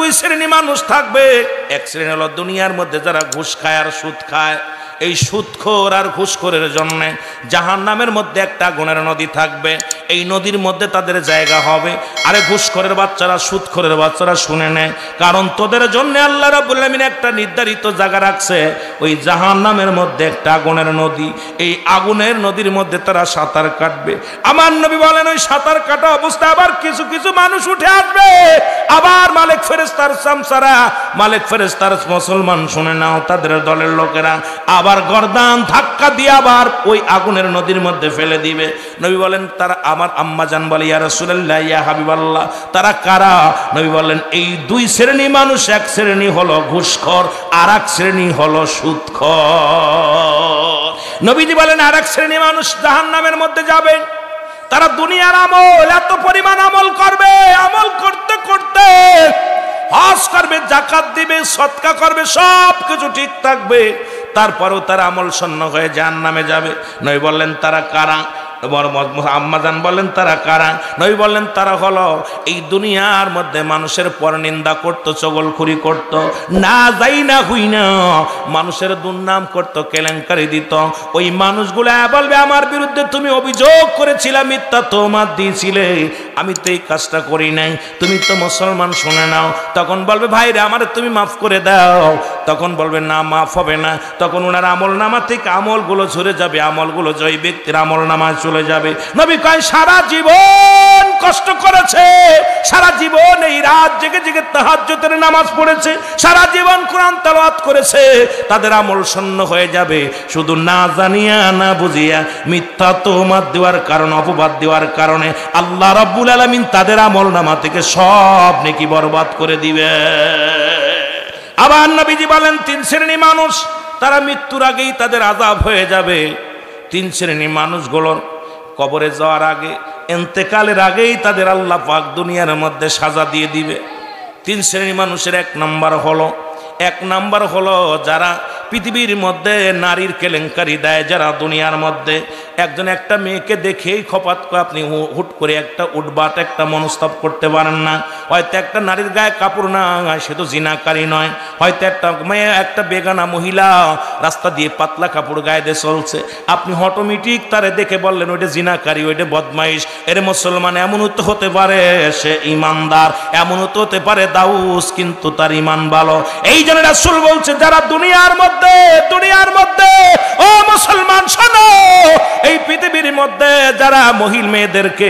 দুই শ্রেণী মানুষ থাকবে। এক শ্রেণী হলো দুনিয়ার মধ্যে যারা ঘুষ খায় আর সুদ খায়। এই সুদখোর আর ঘুষখোরের জন্য জাহান্নামের মধ্যে একটা আগুনের নদী থাকবে। এই নদীর মধ্যে তাদের জায়গা হবে। আরে ঘুষখোরের বাচ্চারা, সুদখোরের বাচ্চারা শুনে নেয়, কারণ তোদের জন্য আল্লাহ রাব্বুল আলামিন একটা নির্ধারিত জায়গা রাখছে। ওই জাহান্নামের মধ্যে একটা আগুনের নদী। এই আগুনের নদীর মধ্যে তারা সাঁতার কাটবে। আমার নবী বলেন ওই সাঁতার কাটা অবস্থায় আবার কিছু কিছু মানুষ উঠে আসবে। আবার মালিক ফেরেশতার সামসারা, মালিক ফেরেশতার মুসলমান শুনে নাও, তাদের দলের লোকেরা আবার গর্দান ধাক্কা দিয়ে আবার ওই আগুনের নদীর মধ্যে ফেলে দিবে। নবী বলেন তারা, আমার আম্মা জান বলে ইয়া রাসূলুল্লাহ ইয়া হাবিবাল্লাহ, তারা কারা? নবী বলেন এই দুই শ্রেণী মানুষ, এক শ্রেণী হলো ঘুষখোর আর এক শ্রেণী হলো সুদখোর। নবীজি বলেন আর এক শ্রেণী মানুষ জাহান্নামের মধ্যে যাবে। তারা দুনিয়ার আমল, এত পরিমাণ আমল করবে, আমল করতে করতে হজ করবে, যাকাত দিবে, সদকা করবে, সব কিছু ঠিক থাকবে, তারপরেও তারা আমল শূন্য হয়ে জাহান্নামে যাবে। নবী বললেন তারা কারা? আম্মাজান বললেন তারা কারা? নবী বললেন তারা হলো এই দুনিয়ার মধ্যে মানুষের পরনিন্দা করত, চগলখুরি করত, না যাই না হুই না মানুষের দুর্নাম করত, কেলেঙ্কারি দিত। ওই মানুষগুলো বলবে আমার বিরুদ্ধে তুমি অভিযোগ করেছিলে, মিথ্যা তোহমত দিয়েছিলে, আমি তো এই কাজটা করি নাই, তুমি তো মুসলমান, শুনে নাও। তখন বলবে ভাইরে আমারে তুমি মাফ করে দাও। তখন বলবে না, মাফ হবে না। তখন ওনার আমল নামা থেকে আমলগুলো ঝরে যাবে, আমলগুলো জয় ব্যক্তির আমল নামায় চলে যাবে। নবী কয় সারা জীবন কষ্ট করেছে, সারা জীবন এই রাত জেগে জেগে তাহাজ্জুদের নামাজ পড়েছে, সারা জীবন কোরআন তেলাওয়াত করেছে, তাদের আমল শূন্য হয়ে যাবে শুধু না জানিয়া না বুঝিয়া মিথ্যা তোহমত দেওয়ার কারণে, অপবাদ দেওয়ার কারণে আল্লাহ রাব্বুল আলামিন তাদের আমল নামা থেকে সব নেকি বরবাদ করে দিবে। আবার নবীজি বলেন তিন শ্রেণী মানুষ, তারা মৃত্যুর আগেই তাদের আযাব হয়ে যাবে। তিন শ্রেণী মানুষগুলোর কবরে যাওয়ার আগে, ইন্তেকালের আগেই তাদের আল্লাহ পাক দুনিয়ার মধ্যে সাজা দিয়ে দিবে। তিন শ্রেণী মানুষের এক নাম্বার হলো যারা পৃথিবীর মধ্যে নারীর কেলেঙ্কারি দেয়, যারা দুনিয়ার মধ্যে একজন একটা মেয়েকে দেখেই খপাত করে আপনি হুট করে একটা উঠবাট একটা মনস্তাপ করতে পারেন না। হয়তো একটা নারীর গায়ে কাপড় না, সে তো জিনাকারী নয়। হয়তো একটা মেয়ে, একটা বেগানা মহিলা রাস্তা দিয়ে পাতলা কাপড় গায়ে দিয়ে চলছে, আপনি অটোমেটিক তারে দেখে বললেন ওইটা জিনাকারী, ওইটা বদমাইশ। এর মুসলমান এমনও তো হতে পারে সে ইমানদার, এমনও তো হতে পারে দাউস, কিন্তু তার ইমান ভালো। এই জন্য রাসূল বলছে যারা দুনিয়ার মধ্যে ও মুসলমান শোনো, এই পৃথিবীর মধ্যে যারা মেয়েদেরকে,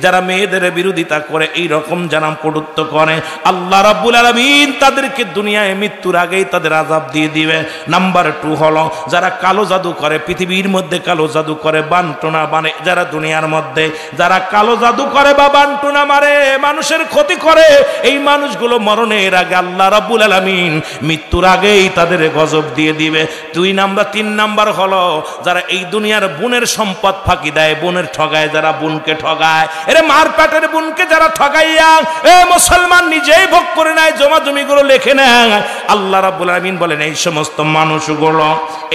যারা মেয়েদের বিরোধিতা করে, এই রকম জানাম কটূক্ত করে, আল্লাহ রাব্বুল আলামিন তাদেরকে দুনিয়ায় মৃত্যুর আগেই তাদের আযাব দিয়ে দিবে। নাম্বার 2 হলো যারা কালো জাদু করে, পৃথিবীর মধ্যে কালো জাদু করে, বানটুনা মানে, যারা দুনিয়ার মধ্যে যারা কালো জাদু করে বা বানটুনা মারে, মানুষের ক্ষতি করে, এই মানুষগুলো মরণের আগে আল্লাহ রাব্বুল আলামিন মৃত্যুর আগেই তাদের গজব দিয়ে দিবে। 3 নাম্বার হলো যারা এই দুনিয়ার বোনের সম্পদ ফাঁকি দেয়, বোনের ঠগায়, যারা বোনকে ঠগায়, এর মারপেটের বোনকে যারা ঠগাইয়া মুসলমান নিজেই ভোগ করে নেয়, জমা জমিগুলো লেখে নেয়, আল্লাহ রাব্বুল আলামিন বলেন এই সমস্ত মানুষগুলো,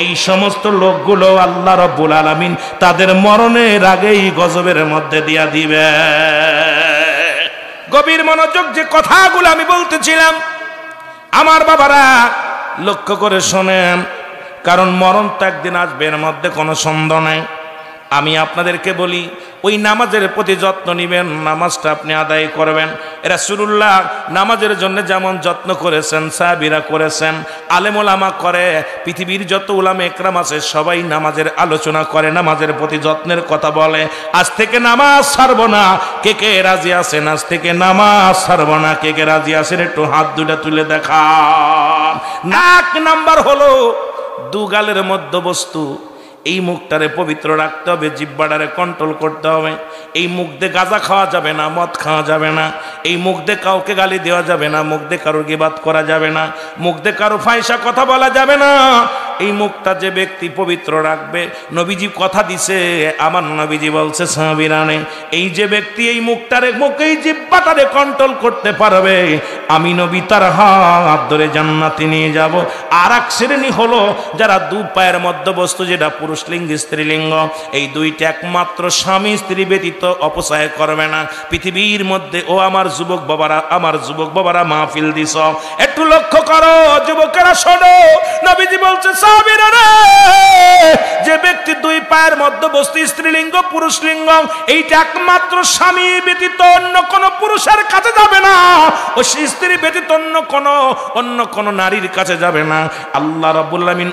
এই সমস্ত লোকগুলো আল্লাহ রাব্বুল আলামিন তাদের মরণের আগেই গজবের মধ্যে দিয়া দিবে। গভীর মনোযোগ যে কথাগুলো আমি বলতেছিলাম, আমার বাবারা লক্ষ্য করে শোনেন, কারণ মরণ তো একদিন আসবে, এর মধ্যে কোনো সন্দেহ নাই। আমি আপনাদেরকে বলি ওই নামাজের প্রতি যত্ন নেবেন, নামাজটা আপনি আদায় করবেন। রাসূলুল্লাহ নামাজের জন্য যেমন যত্ন করেছেন, সাহাবীরা করেছেন, আলেম ওলামা করে, পৃথিবীর যত উলামা একরাম আছে সবাই নামাজের আলোচনা করে, নামাজের প্রতি যত্নের কথা বলে। আজ থেকে নামাজ ছাড়ব না, কে কে রাজি আছেন? আজ থেকে নামাজ ছাড়ব না, কে কে রাজি আছেন? একটু হাত দুটা তুলে দেখান। এক নাম্বার হলো দুগালের মধ্যবস্তু, এই মুখটারে পবিত্র রাখতে হবে, জিহ্বাটারে কন্ট্রোল করতে হবে। এই মুখ দিয়ে গাঁজা খাওয়া যাবে না, মদ খাওয়া যাবে না, এই মুখ দিয়ে কাউকে গালি দেওয়া যাবে না, মুখ দিয়ে কারোর গীবাত করা যাবে না, মুখ দিয়ে কারো ফাহিশা কথা বলা যাবে না। এই মুখটা যে ব্যক্তি পবিত্র রাখবে, নবীজি কথা দিছে, আমার নবীজি বলছে সাহাবীরানে, এই যে ব্যক্তি এই মুখটারে এই জিহ্বাটারে কন্ট্রোল করতে পারবে, আমি নবী তার হাত ধরে জান্নাতে নিয়ে যাব। আর এক শ্রেণী হলো যারা দু পায়ের মধ্যবস্তু, যেটা পুরুষলিঙ্গ স্ত্রীলিঙ্গ, এই দুইটা একমাত্র স্বামী স্ত্রী ব্যতীত অপচয় করবে না পৃথিবীর মধ্যে। ও আমার যুবক বাবারা মাহফিল দিছ, একটু লক্ষ্য করো যুবকেরা, শোনো, নবীজি বলছে সাহাবীরা রে, যে ব্যক্তি দুই পায়ের মধ্যবস্তু স্ত্রীলিঙ্গ পুরুষলিঙ্গ, এইটা একমাত্র স্বামী ব্যতীত অন্য কোন পুরুষের কাছে যাবে না, ও স্ত্রী ব্যতীত অন্য কোন নারীর কাছে যাবে না। আল্লাহ রাব্বুল আলামিন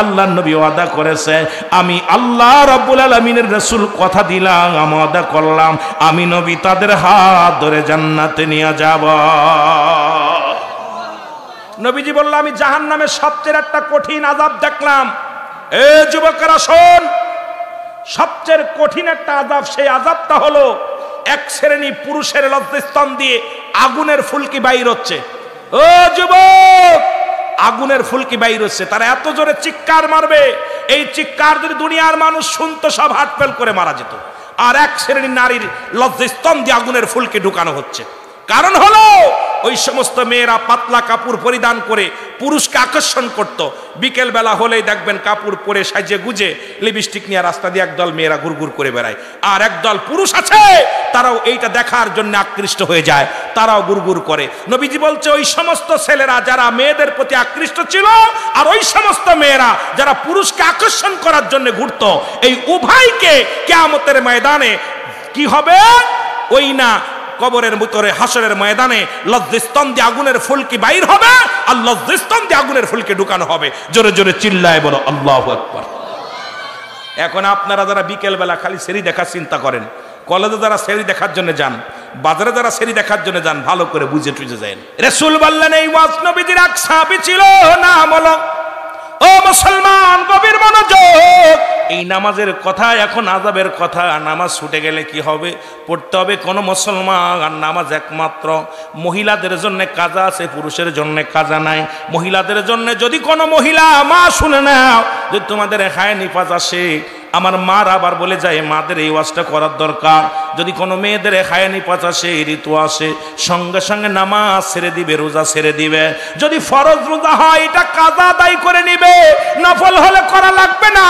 আল্লাহ নবী ওয়াদা করেছে, আমি আল্লাহ রাব্বুল আলামিনের রাসূল কথা দিলাম, ওয়াদা করলাম, আমি নবী তাদের হাত ধরে জান্নাতে নিয়ে যাব। নবীজি বলল, আমি জাহান্নামের সবচেয়ে একটা কঠিন আযাব দেখলাম। এ যুবকেরা শোন, সবচেয়ে কঠিন একটা আযাব, সেই আযাবটা হলো এক শ্রেণী পুরুষের লজ্জাস্থান দিয়ে আগুনের ফুলকি বাইর হচ্ছে। ও যুবক, আগুনের ফুলকি বাইর হচ্ছে, তারা এত জোরে চিৎকার মারবে, এই চিৎকার যদি দুনিয়ার মানুষ শুনতো সব হাট ফেল করে মারা যেত। আর এক শ্রেণীর নারীর লজ্জাস্থান দিয়ে আগুনের ফুলকি ঢুকানো হচ্ছে। কারণ হলো ওই সমস্ত মেয়েরা পাতলা কাপড় পরিধান করে পুরুষকে আকর্ষণ করত। বিকেল বেলা হলেই দেখবেন কাপড় পরে সাজে গুজে লিপস্টিক নিয়ে রাস্তা দিয়ে একদল মেয়েরা ঘুরঘুর করে বেড়ায়, আর একদল পুরুষ আছে তারাও এইটা দেখার জন্য আকৃষ্ট হয়ে যায়, তারাও ঘুরঘুর করে। নবীজি বলছে, ওই সমস্ত ছেলেরা যারা মেয়েদের প্রতি আকৃষ্ট ছিল, আর ওই সমস্ত মেয়েরা যারা পুরুষকে আকর্ষণ করার জন্য ঘুরত, এই উভয়কে কিয়ামতের ময়দানে কি হবে? ওই না কবরের ভিতরে হাসরের ময়দানে লজ্জাস্থান দিয়ে আগুনের ফুলকি বাইর হবে, আর লজ্জাস্থান দিয়ে আগুনের ফুলকি ঢুকানো হবে। জোরে জোরে চিল্লায় বলো আল্লাহু আকবার। এখন আপনারা যারা বিকেল বেলা খালি সেরি দেখার চিন্তা করেন, কলেজে যারা সেরি দেখার জন্য যান, বাজারে যারা সেরি দেখার জন্য যান, ভালো করে বুঝে টুঝে যান। রাসূল বললেন, এই ওয়াজ নবীজির এক সাহাবী ছিল, নাম হলো, ও মুসলমান গভীর মনোযোগ, এই নামাজের কথা, এখন আযাবের কথা। নামাজ ছুটে গেলে কি হবে? পড়তে হবে। কোন মুসলমান, আর নামাজ একমাত্র মহিলাদের জন্য কাজা আছে, পুরুষের জন্য কাজা নাই। মহিলাদের জন্য যদি কোনো মহিলা, মা শুনে নাও, যদি তোমাদের হায় নিফাজ আসে, আমার মার আবার বলে যায় মাদের এই ওয়াজটা করার দরকার। যদি কোনো মেয়েদের হায় নিফাজ আসে, ঋতু আসে, সঙ্গে সঙ্গে নামাজ ছেড়ে দিবে, রোজা ছেড়ে দিবে। যদি ফরজ রোজা হয় এটা কাজা আদায় করে নিবে, নফল হলে করা লাগবে না।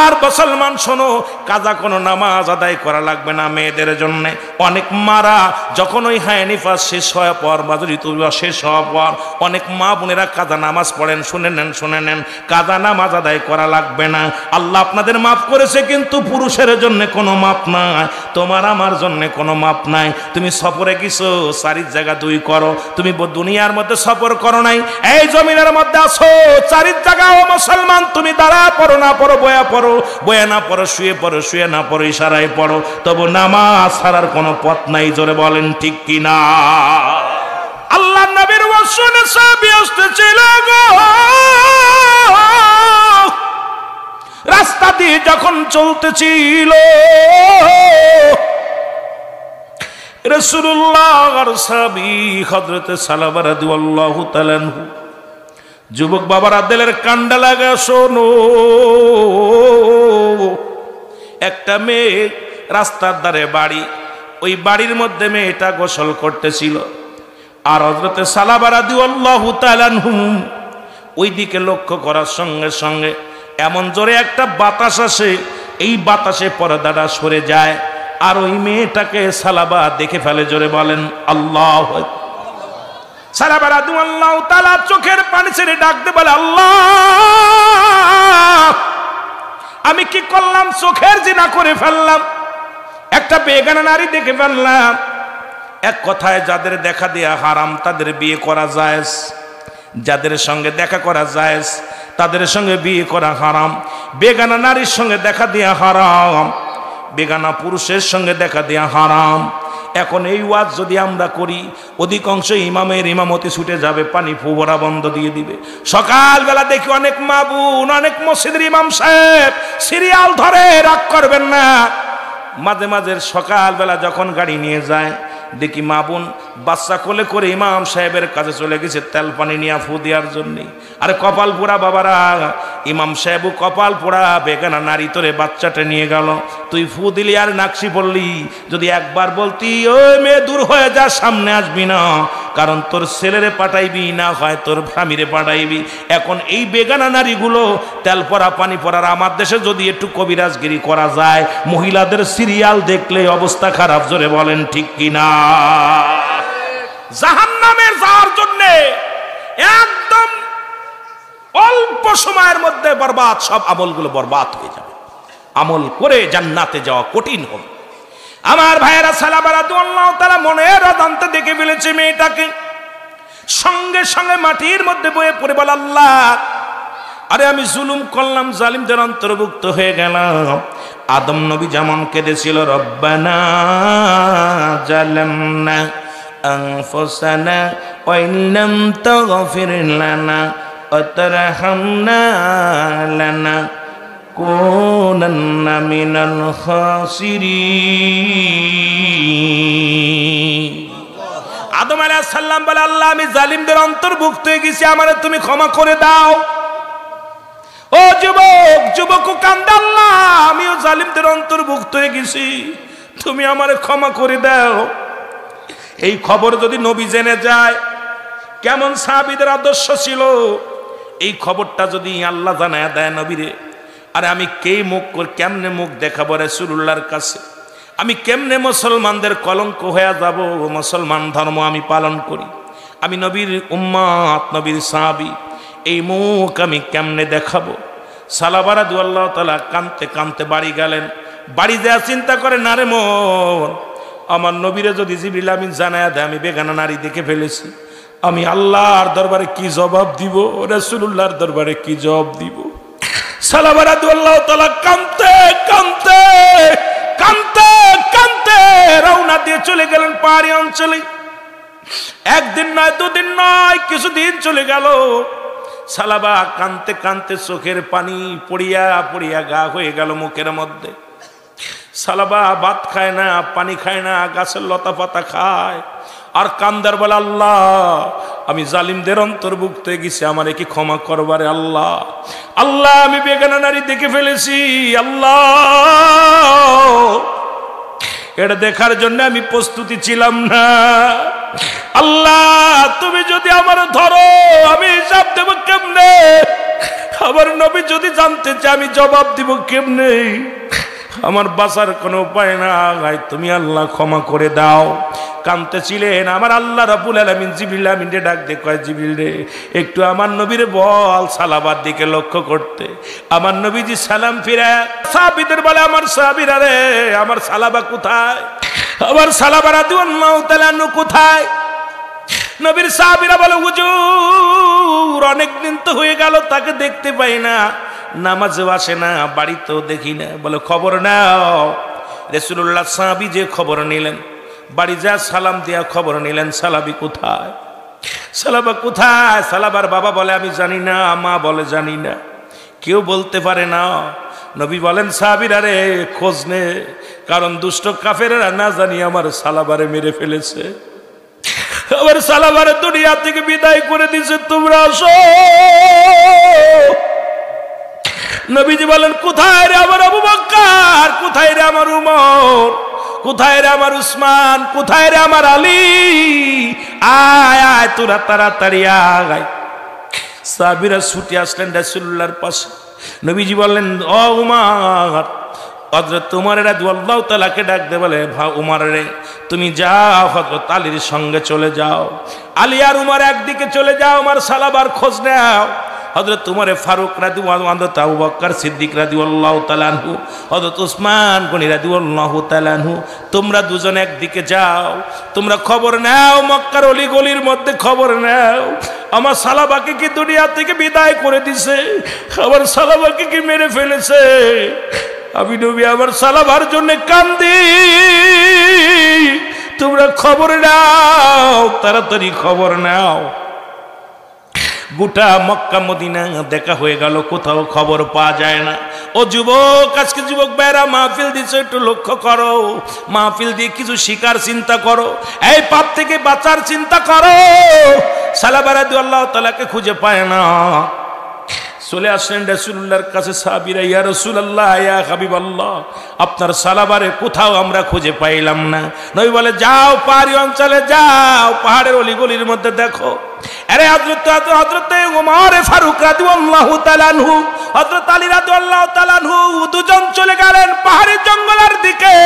আর মুসলমান শোনো, কাজা কোনো নামাজ আদায় করা লাগবে না মেয়েদের জন্য। অনেক মারা যখন ওই হায় নিফাজ শেষ হওয়ার পর বা ঋতু শেষ হওয়ার পর অনেক মা বোনেরা কাজা নামাজ পড়েন। শুনে নেন, কাজা নামাজ আদায় করা লাগবে না। আল্লাহ আপনাদের মাফ করেছে, কিন্তু পুরুষের জন্য কোনো মাপ নাই, তোমার আমার জন্য কোনো মাপ নাই। তুমি সফরে গেছো, চারি জায়গা দুই করো, তুমি দুনিয়ার মধ্যে সফর করো নাই, এই জমিনের মধ্যে আসো, চারি জায়গা। ও মুসলমান, তুমি দাঁড়া পড়ো না পড়ো, বয়া পড়ো, বয়া না পড়ো, শুয়ে পড়ো, শুয়ে না পড়ো, ইশারায় পড়ো, তবু নামাজ ছাড়ার কোনো পথ নাই। জোরে বলেন ঠিক কিনা? আল্লাহ নবীর ওয়াসনে সাহাবী আসতেছিল গো, রাস্তা দিয়ে যখন চলতেছিল, রাসূলুল্লাহর সাহাবী হযরত সালামা রাদিয়াল্লাহু তাআলা আনহু, যুবক বাবারা দিলের কান্ডা লাগা শোনো, একটা মেয়ে রাস্তার ধারে বাড়ি, ওই বাড়ির মধ্যে মেয়েটা গোসল করতেছিল। আর হযরত সালামা রাদিয়াল্লাহু তাআলা আনহু ওই দিকে লক্ষ্য করার সঙ্গে সঙ্গে এমন জোরে একটা বাতাস আসে, এই বাতাসে পর্দাটা সরে যায়, আর ওই মেয়েটাকে সালাবা দেখে ফেলে। জোরে বলেন আল্লাহু আকবার। সালাবা রাদিয়াল্লাহু তাআলা চোখের পানি ছেড়ে ডাকতে বলে, আল্লাহ, আমি কি করলাম? চোখের জিনা করে ফেললাম, একটা বেগানা নারী দেখে ফেললাম। এক কথায় যাদের দেখা দেয়া হারাম তাদের বিয়ে করা জায়েজ, যাদের সঙ্গে দেখা করা জায়েজ তাদের সঙ্গে বিয়ে করা হারাম। বেগানা নারীর সঙ্গে দেখা দেয়া হারাম, বেগানা পুরুষের সঙ্গে দেখা দেয়া হারাম। এখন এই ওয়াজ যদি আমরা করি, অধিকাংশ ইমামের ইমামতি ছুটে যাবে, পানি ফুবরা বন্ধ দিয়ে দিবে। সকালবেলা দেখি অনেক মা বোন, অনেক মসজিদের ইমাম সাহেব সিরিয়াল ধরে, রাগ করবেন না, মাঝে মাঝে সকালবেলা যখন গাড়ি নিয়ে যায় দেখি মা বোন বাচ্চা কোলে করে ইমাম সাহেবের কাছে চলে গেছে তেল পানি নিয়ে ফু দেওয়ার জন্য। আরে কপাল পোড়া বাবারা, ইমাম সাহেবও কপাল পোড়া, বেগানা নারী তোরে বাচ্চাটা নিয়ে গেল, তুই ফু দিলি আর নাকশি পড়লি। যদি একবার বলতি ওই মেয়ে দূর হয়ে যা, সামনে আসবি না, কারণ তোর ছেলেরে পাঠাইবি, না হয় তোর স্বামীরে পাঠাইবি। এখন এই বেগানা নারীগুলো তেল পরা পানি পরার, আমার দেশে যদি একটু কবিরাজগিরি করা যায়, মহিলাদের সিরিয়াল দেখলে অবস্থা খারাপ, জোরে বলেন ঠিক কিনা? জাহান্নামে যাওয়ার জন্য একদম অল্প সময়ের মধ্যে বরবাদ, সব আমলগুলো বরবাদ হয়ে যাবে। আমল করে জান্নাতে যাওয়া কঠিন হবে। আমার ভাইয়েরা, সালাবা রাদিয়াল্লাহু তাআলা মনের অজান্তে দেখে ফেলেছে মেয়েটাকে, সঙ্গে সঙ্গে মাটির মধ্যে বয়ে পড়ে বলে, আল্লাহ, আরে আমি জুলুম করলাম, জালিমদের অন্তর্ভুক্ত হয়ে গেলাম। আদম নবী যেমন কেঁদেছিল, রব্বানা জালামনা আনফুসানা ওয়া ইল্লাম তাগফির লানা ওয়া তারহামনা লানাকুনান্না মিনাল খাসিরিন। আদম আলাইহিস সালাম বলে, আল্লাহ, আমি জালিমদের অন্তর্ভুক্ত হয়ে গেছি, আমারে তুমি ক্ষমা করে দাও। ও যুবক, যুবক কান্দে, আল্লাহ, আমিও জালিমদের অন্তর্ভুক্ত হয়ে গেছি, তুমি আমারে ক্ষমা করে দাও। এই খবর যদি নবী জেনে যায়, কেমন সাহাবীদের আদর্শ ছিল, এই খবরটা যদি আল্লাহ জানায় দেয় নবীরে, আরে আমি কেমনে মুখ দেখাবো রাসূলুল্লাহর কাছে, আমি কেমনে মুসলমানদের কলঙ্ক হয়ে যাব? মুসলমান ধর্ম আমি পালন করি, আমি নবীর উম্মত, নবীর সাহাবী, এই মুখ আমি কেমনে দেখাবো? সালাবা রাদিয়াল্লাহু তাআলা কাঁদতে কাঁদতে বাড়ি গেলেন। বাড়ি যা চিন্তা করে, না রে মন, আমার নবীরে যদি জিবরিল আমিন জানায়া দেয় আমি বেগানা নারী দেখে ফেলেছি, আমি আল্লাহর দরবারে কি জবাব দিব, রাসূলুল্লাহর দরবারে কি জবাব দিব? সালাবা রাদিয়াল্লাহু তাআলা কাঁদতে কাঁদতে কাঁদতে কাঁদতে রওনা দিয়ে চলে গেলেন পাহাড়ি অঞ্চলে। একদিন নয়, দুদিন নয়, কিছুদিন চলে গেল। সালাবা কাঁদতে কাঁদতে চোখের পানি পড়িয়া পড়িয়া গা হয়ে গেল মুখের মধ্যে। সালাবা ভাত খায় না, পানি খায় না, গাছের লতা পাতা খায় আর কান্দার বলে, আল্লাহ, আমি জালিমদের অন্তর্ভুক্ত হয়ে গেছি, আমার কি ক্ষমা করবারে আল্লাহ? আল্লাহ, আমি বেগানা নারী দেখে ফেলেছি, আল্লাহ, এটা দেখার জন্য আমি প্রস্তুতি ছিলাম না। আল্লাহ, তুমি যদি আমার ধরো, আমি হিসাব দেব কেমনে? আমার নবী যদি জানতে চায়, আমি জবাব দিব কেমনে? আমার বাঁচার কোনো উপায় নাই, তুমি আল্লাহ ক্ষমা করে দাও। কাঁদতেছিলেন। আমার আল্লাহ রাব্বুল আলামিন জিবরিল আমিনকে ডাক দিয়ে কয়, জিবরিল রে, একটু আমার নবীরে বল সালাবার দিকে লক্ষ্য করতে। আমার নবীজি সালাম ফিরা সাহাবীদের বলে, আমার সাহাবীরা রে, আমার সালাবা কোথায়? আমার সালাবা রাদিয়াল্লাহু তাআলা আনহু কোথায়? নবীর সাহাবীরা বলে, হুজুর, অনেকদিন তো হয়ে গেল, তাকে দেখতে পাই না, নামাজেও আসে না, বাড়িতেও দেখি না। বলে, খবর নাও। রাসূলুল্লাহ সাহাবী যে খবর নিলেন, বাড়ি যা সালাম দিয়া খবর নিলেন, সালাবি কোথায়, সালাবা কোথায়? সালাবার বাবা বলে, আমি জানি না, মা বলে জানি না, কেউ বলতে পারে না। নবী বলেন, সাহাবীরা রে, খোঁজ নে, কারণ দুষ্ট কাফেরেরা না জানি আমার সালাবারে মেরে ফেলেছে, আবার সালাবারে দুনিয়া থেকে বিদায় করে দিছে, তোমরা আসো। নবীজি বলেন, কোথায় রে আমার আবু বকর, কোথায় রে আমার উমর, কোথায় রে আমার উসমান, কোথায় রে আমার আলী? আয় আয়, তোরা তাড়াতাড়ি আয়। সাহাবীরা ছুটে আসলেন রাসূলুল্লাহর পাশে। নবীজি বললেন, ও উমর, হযরত উমর রাদিয়াল্লাহু তাআলাকে ডাক দে, বলে, উমর রে, তুমি যাও হযরত আলীর সঙ্গে চলে যাও, আলী আর উমর একদিকে চলে যাও, আমার সালাবার খোঁজ নাও। হযরত উমরে ফারুক রাদিয়াল্লাহু আনহু, হযরত আবু বকর সিদ্দিক রাদিয়াল্লাহু তাআলা আনহু, হযরত উসমান গনি রাদিয়াল্লাহু তাআলা আনহু, তোমরা দুজন একদিকে যাও, তোমরা খবর নাও, মক্কার অলি গলির মধ্যে খবর নাও, আমার সালাবাকে কি দুনিয়া থেকে বিদায় করে দিছে, আমার সালাবাকে কি মেরে ফেলেছে। আমি নবী আমার সালাবার জন্য কান্দি, তোমরা খবর নাও, তাড়াতাড়ি খবর নাও। গোটা মক্কা মদিনা দেখা হয়ে গেল, কোথাও খবর পাওয়া যায় না। ও যুবক, আজকে যুবক ভাইরা মাহফিল দিছো, একটু লক্ষ্য করো, মাহফিল দিয়ে কিছু শিকার চিন্তা করো, এই পাপ থেকে বাঁচার চিন্তা করো। সালাবা রাদিয়াল্লাহু তাআলাকে খুঁজে পায় না, চলে আসলেন রাসূলুল্লাহর কাছে সাহাবীরা, ইয়া রাসূলুল্লাহ, ইয়া হাবিবাল্লাহ, আপনার সালাবারে কোথাও আমরা খুঁজে পাইলাম না। নবী বলে, যাও পাহাড়ি অঞ্চলে যাও, পাহাড়ের অলিগলির মধ্যে দেখো। আরে হযরত ওমর ফারুক রাদিয়াল্লাহু তাআলা আনহু, হযরত আলী রাদিয়াল্লাহু তাআলা আনহু দুজন চলে গেলেন পাহাড়ি জঙ্গলের দিকে।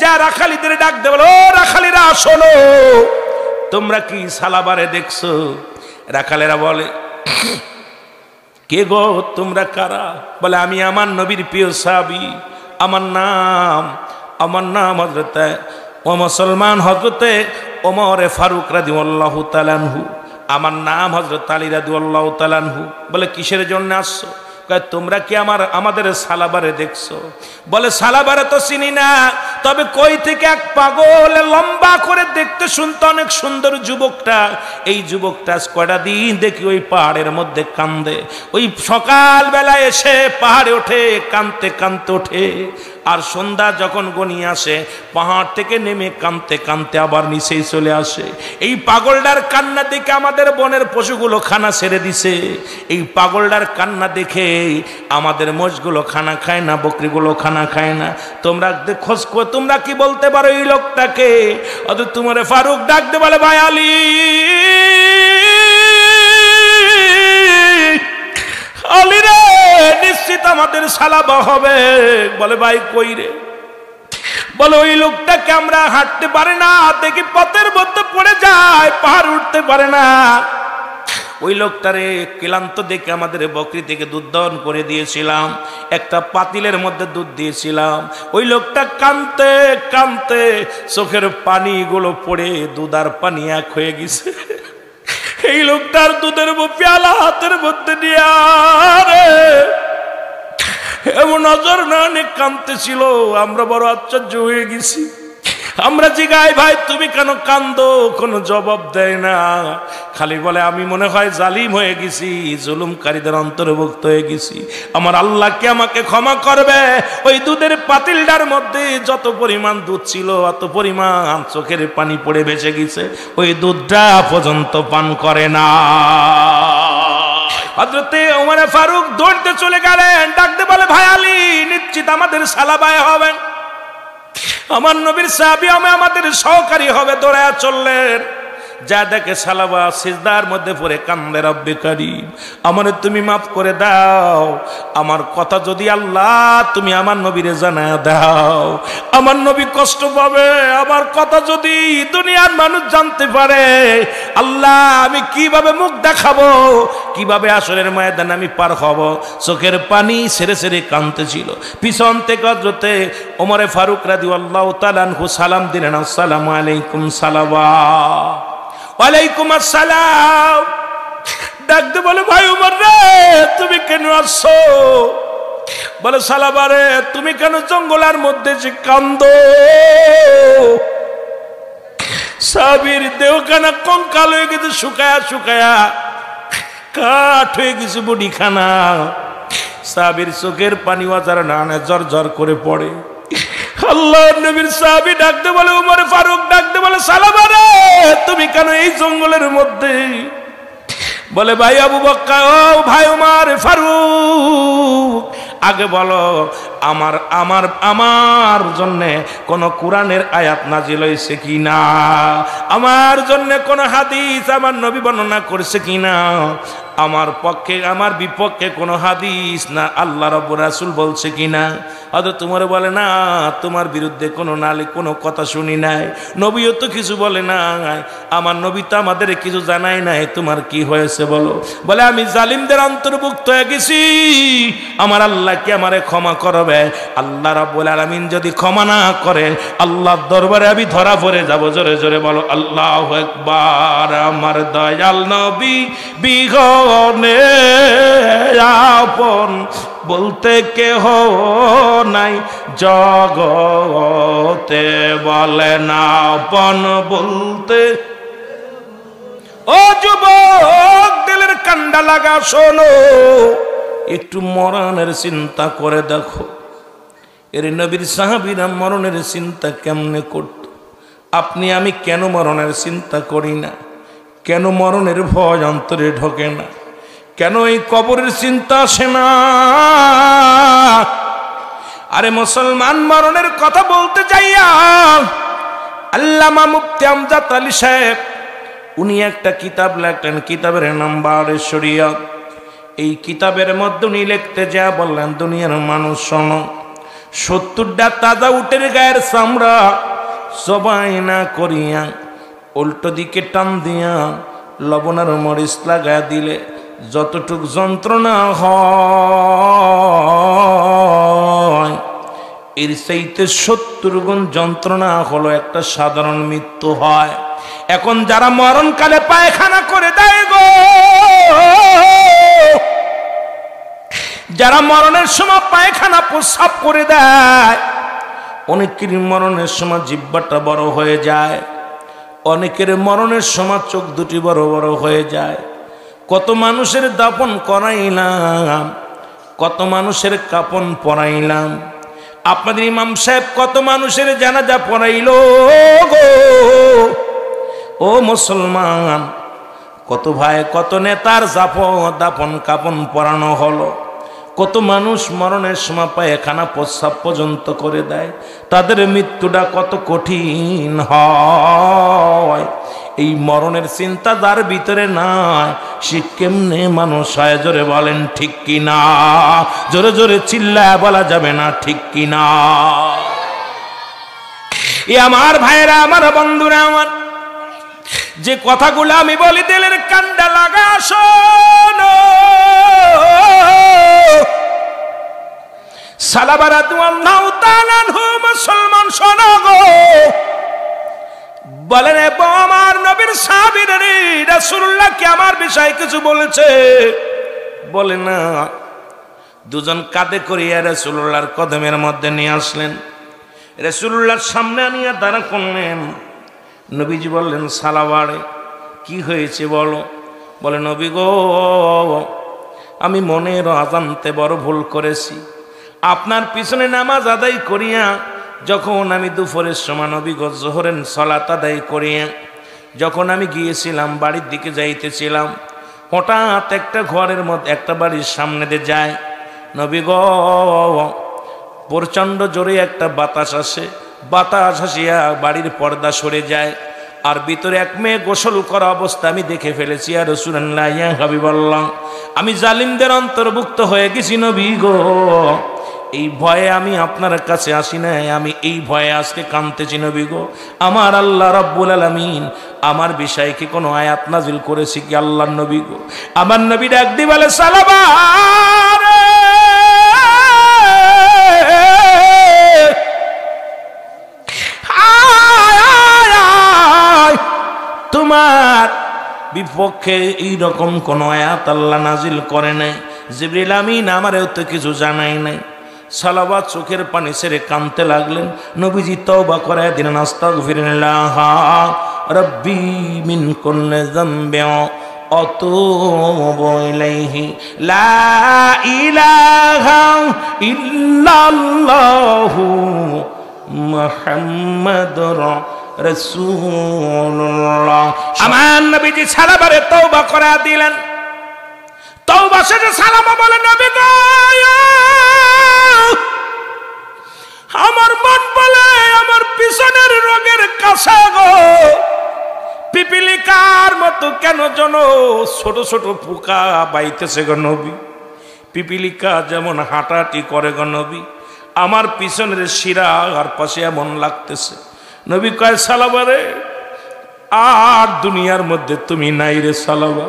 যা রাখালিদের ডাক দে, বলো, ও রাখালিরা শোনো, তোমরা কি সালাবারে দেখছো? রাখালেরা বলে, কে গো, তোমরা কারা? বলে, আমি আমার নবীর প্রিয় সাহাবী, আমার নাম হযরতে ও মুসলমান হযরতে ওমর ফারুক রাদিয়াল্লাহু তাআলা আনহু, আমার নাম হযরত আলী রাদিয়াল্লাহু তাআলা আনহু। বলে, কিসের জন্য আসছো? তোমরা কি আমাদের সালাবারে দেখছো? বলে, সালাবারে তো চিনি না, তবে কই থেকে এক পাগল লম্বা করে দেখতে শুনতে অনেক সুন্দর যুবকটা, এই যুবকটা কয়টা দিন দেখি ওই পাহাড়ের মধ্যে কান্দে। ওই সকাল বেলায় এসে পাহাড়ে ওঠে, কাঁদতে কাঁদতে ওঠে, আর সন্ধ্যা যখন গনিয়ে আসে পাহাড় থেকে নেমে কাঁদতে কাঁদতে আবার নিচেই চলে আসে। এই পাগলটার কান্না দেখে আমাদের বনের পশুগুলো খানা ছেড়ে দিছে, এই পাগলটার কান্না দেখে আমাদের মোষগুলো খানা খায় না, বকরিগুলো খানা খায় না। তোমরা খোঁজ, তোমরা কি বলতে পারো এই লোকটাকে? অথচ তোমার ফারুক ডাক দে, বলে, ভাই আলী, আলী রে, নিশ্চিত আমাদের সালাবা হবে। বলে, ভাই কই রে? বলে, ওই লোকটাকে আমরা হাঁটতে পারে না, দেখি পথের মধ্যে পড়ে যায়, পাহাড় উঠতে পারে না। ওই লোকটারে ক্লান্ত দেখে আমাদের বকরি থেকে দুধ দহন করে দিয়েছিলাম, একটা পাতিলের মধ্যে দুধ দিয়েছিলাম। ওই লোকটা কাঁদতে কাঁদতে চোখের পানিগুলো পড়ে দুধ আর পানি এক হয়ে গেছে। এই লোকটার দুধের পেয়ালা হাতের মধ্যে নিয়ে এমন নজর না কাঁদতেছিল, আমরা বড় আশ্চর্য হয়ে গেছি। আমরা জিগাই, ভাই তুমি কেন কান্দো? কোনো জবাব দেয় না, খালি বলে, আমি মনে হয় জালিম হয়ে গেছি, জুলুমকারীদের অন্তর্ভুক্ত হয়ে গেছি, আমার আল্লাহ কি আমাকে ক্ষমা করবে? ওই দুধের পাতিলটার মধ্যে যত পরিমাণ দুধ ছিল অত পরিমাণ চোখের পানি পড়ে বেঁচে গেছে, ওই দুধটা পর্যন্ত পান করে না। হযরতে ওমর ফারুক দৌড়তে চলে গেলেন, ডাকতে বলে, ভাই আলী, নিশ্চিত আমাদের সালাবায় হবেন, আমার নবীর সাহাবী আমাদের সহকারী হবে। দৌড়ায়া চললেন, যা দেখে সালাবা সিজদার মধ্যে পড়ে কান্দে, রব্বে কারীম, আমারে তুমি মাফ করে দাও, আমার কথা যদি আল্লাহ তুমি আমার নবীরে জানায়া দাও, আমার নবী কষ্ট পাবে, আমার কথা যদি দুনিয়ার মানুষ জানতে পারে, আল্লাহ আমি কিভাবে মুখ দেখাবো, কিভাবে আসরের ময়দানে আমি পার হব? চোখের পানি ছেড়ে ছেড়ে কাঁদতেছিল। পিছন থেকে হযরতে ওমর ফারুক রাদিয়াল্লাহু তাআলা আনহু সালাম দিলেন, আসসালামু আলাইকুম। সালাবা, ওয়ালাইকুম আসসালাম। ডাকতে বলে, ভাই ওমর রে, তুমি কেন আসছো? বলে, সালাবা রে, তুমি কেন জঙ্গলের মধ্যে যে কান্দো? সাহাবীর দেহখানা কঙ্কাল হয়ে গেছে, শুকায়া শুকায়া কাঠ হয়ে গেছে বডিখানা। সাহাবীর চোখের পানি ওয়াজার নানে ঝর ঝর করে পড়ে। আল্লাহর নবীর সাহাবী ডাকতে বলে, ওমর ফারুক ডাকতে বলে, সালাবা রে, তুমি কেন এই জঙ্গলের মধ্যে? বলে, ভাই আবু বকর, ও ভাই ওমর ফারুক, আগে বলো, আমার জন্য কোন কোরআনের আয়াত নাজিল হয়েছে কিনা? আমার জন্য কোন হাদিস আমার নবী বর্ণনা করেছে কিনা? আমার পক্ষে আমার বিপক্ষে কোন হাদিস না আল্লাহ রাব্বুল রাসূল বলছে কিনা? হয়তো তোমার বলে না, তোমার বিরুদ্ধে কোনো কথা শুনি নাই, নবীও তো কিছু বলে না, আমার নবী তো আমাদের কিছু জানাই নাই, তোমার কি হয়েছে বলো? বলে, আমি জালিমদের অন্তর্ভুক্ত হয়ে গেছি, আমার আল্লাহ কি আমারে ক্ষমা করবে? আল্লাহ রাব্বুল আলামিন যদি ক্ষমা না করে, আল্লাহর দরবারে আমি ধরা পড়ে যাব। জোরে জোরে বলো আল্লাহু আকবার। আমার দয়াল নবী বিহনে আপন বলতে কেহ নাই জগতে, বলে না আপন বলতে। ও যুবক, দিলের কান্ডা লাগা শোনো, একটু মরণের চিন্তা করে দেখো। এর নবীর সাহাবীরা মরণের চিন্তা কেমনে করত? আপনি আমি কেন মরণের চিন্তা করি না? কেন মরণের ভয় অন্তরে ঢোকে না? কেন এই কবরের চিন্তা আসে না? আরে মুসলমান, মরণের কথা বলতে যাইয়া আল্লামা মুফতি আমজাদ আলী সাহেব উনি একটা কিতাব লেখলেন, কিতাবের নাম বারে শরিয়ত। এই কিতাবের মধ্যে উনি লিখতে যা বললেন, দুনিয়ার মানুষ শোনো, 70টা তাজা উটের গায়ের চামড়া জবাই না করিয়া উল্টো দিকে টান দিয়া লবণ আর মরিচ লাগায়া দিলে যতটুক যন্ত্রণা হয়, এর চাইতে 70 গুণ যন্ত্রণা হলো একটা সাধারণ মৃত্যু হয়। এখন যারা মরণকালে পায়খানা করে দেয় গো, যারা মরণের সময় পায়খানা প্রস্রাব করে দেয়, অনেকের মরণের সময় জিহ্বাটা বড় হয়ে যায়, অনেকের মরণের সময় চোখ দুটি বড় বড় হয়ে যায়। কত মানুষের দাফন করাইলাম, কত মানুষের কাফন পরাইলাম। আপনাদের ইমাম সাহেব কত মানুষের জানাজা পড়াইল গো। ও মুসলমান, কত ভাই কত নেতার দাফন কাফন পরানো হলো। কত মানুষ মরণের সময় পায়খানা প্রস্রাব পর্যন্ত করে দেয়। তাদের মৃত্যুটা কত কঠিন হয়। এই মরণের চিন্তা যার ভিতরে নাই, সে কেমনে মানুষ হয়? জোরে বলেন ঠিক কিনা? জোরে জোরে চিল্লায় বলা যাবে না ঠিক কিনা? এ আমার ভাইরা, আমার বন্ধুরা, আমার যে কথাগুলো আমি বলি দিলের কান্ডা লাগা শোনো। সালাবা রাদিয়াল্লাহু তাআলা আনহু মুসলমান শোনো গো, বলেন আমার নবীর সাহাবীরা রাসূলুল্লাহ কি আমার বিষয়ে কিছু বলেছে? বলে না। দুজন কাঁধে করিয়া রাসূলুল্লাহর কদমের মধ্যে নিয়ে আসলেন, রাসূলুল্লাহর সামনে আনিয়া দাঁড়া করলেন। নবীজি বললেন, সালাবারে কি হয়েছে বলো? বলে, নবী গো, আমি মনের অজান্তে বড় ভুল করেছি। আপনার পিছনে নামাজ আদায় করিয়া যখন আমি দুপুরের সময় নবী গো জোহরের সালাত আদায় করিয়া যখন আমি গিয়েছিলাম, বাড়ির দিকে যাইতেছিলাম, হঠাৎ একটা ঘরের মধ্যে একটা বাড়ির সামনে দিয়ে যায়। নবী গো, প্রচণ্ড জোরে একটা বাতাস আসে, বাতাস আসিয়া বাড়ির পর্দা সরে যায়, আর ভিতরে এক মেয়ে গোসল করা অবস্থা আমি দেখে ফেলেছি। আর রাসূলুল্লাহ ইয়া হাবিবাল্লাহ, আমি জালিমদের অন্তর্ভুক্ত হয়ে গেছি নবী গো। এই ভয়ে আমি আপনার কাছে আসি নাই, আমি এই ভয়ে আজকে কাঁদতেছি নবী গো। আমার আল্লাহ রাব্বুল আলামিন আমার বিষয়ে কি কোনো আয়াত নাজিল করেছে কি? আল্লাহর নবী গো, আমার নবী ডাক দি বলে, সালাবা তোমার বিপক্ষে এইরকম কোন আয়াত আল্লাহ নাজিল করে নাই। জিবরিল আমিন আমারও তো কিছু জানাই নাই। সালাবা চোখের পানি ছেড়ে কাঁদতে লাগলেন। নবীজি তওবা করায় দিলেন, আস্তাগফিরুল্লাহ রাব্বি মিন কুল্লি যামবি আতুবু ইলাইহি লা ইলাহা ইল্লাল্লাহু মুহাম্মাদুর রাসূলুল্লাহ। আমার নবীজি সালাবারে তওবা করা দিলেন। তওবা শেষে সালামা বলে, নবী গো, আমার মন বলে আমার পিছনের রোগের কাছে গো পিপিলিকার মতো কেন যেন ছোট ছোট পোকা বাইতেছে গো নবী। পিপিলিকা যেমন হাঁটাহাঁটি করে গো নবী, আমার পিছনের শিরা আর পাশে এমন লাগতেছে। নবী কয়, সালাবা রে, আর দুনিয়ার মধ্যে তুমি নাই রে সালাবা।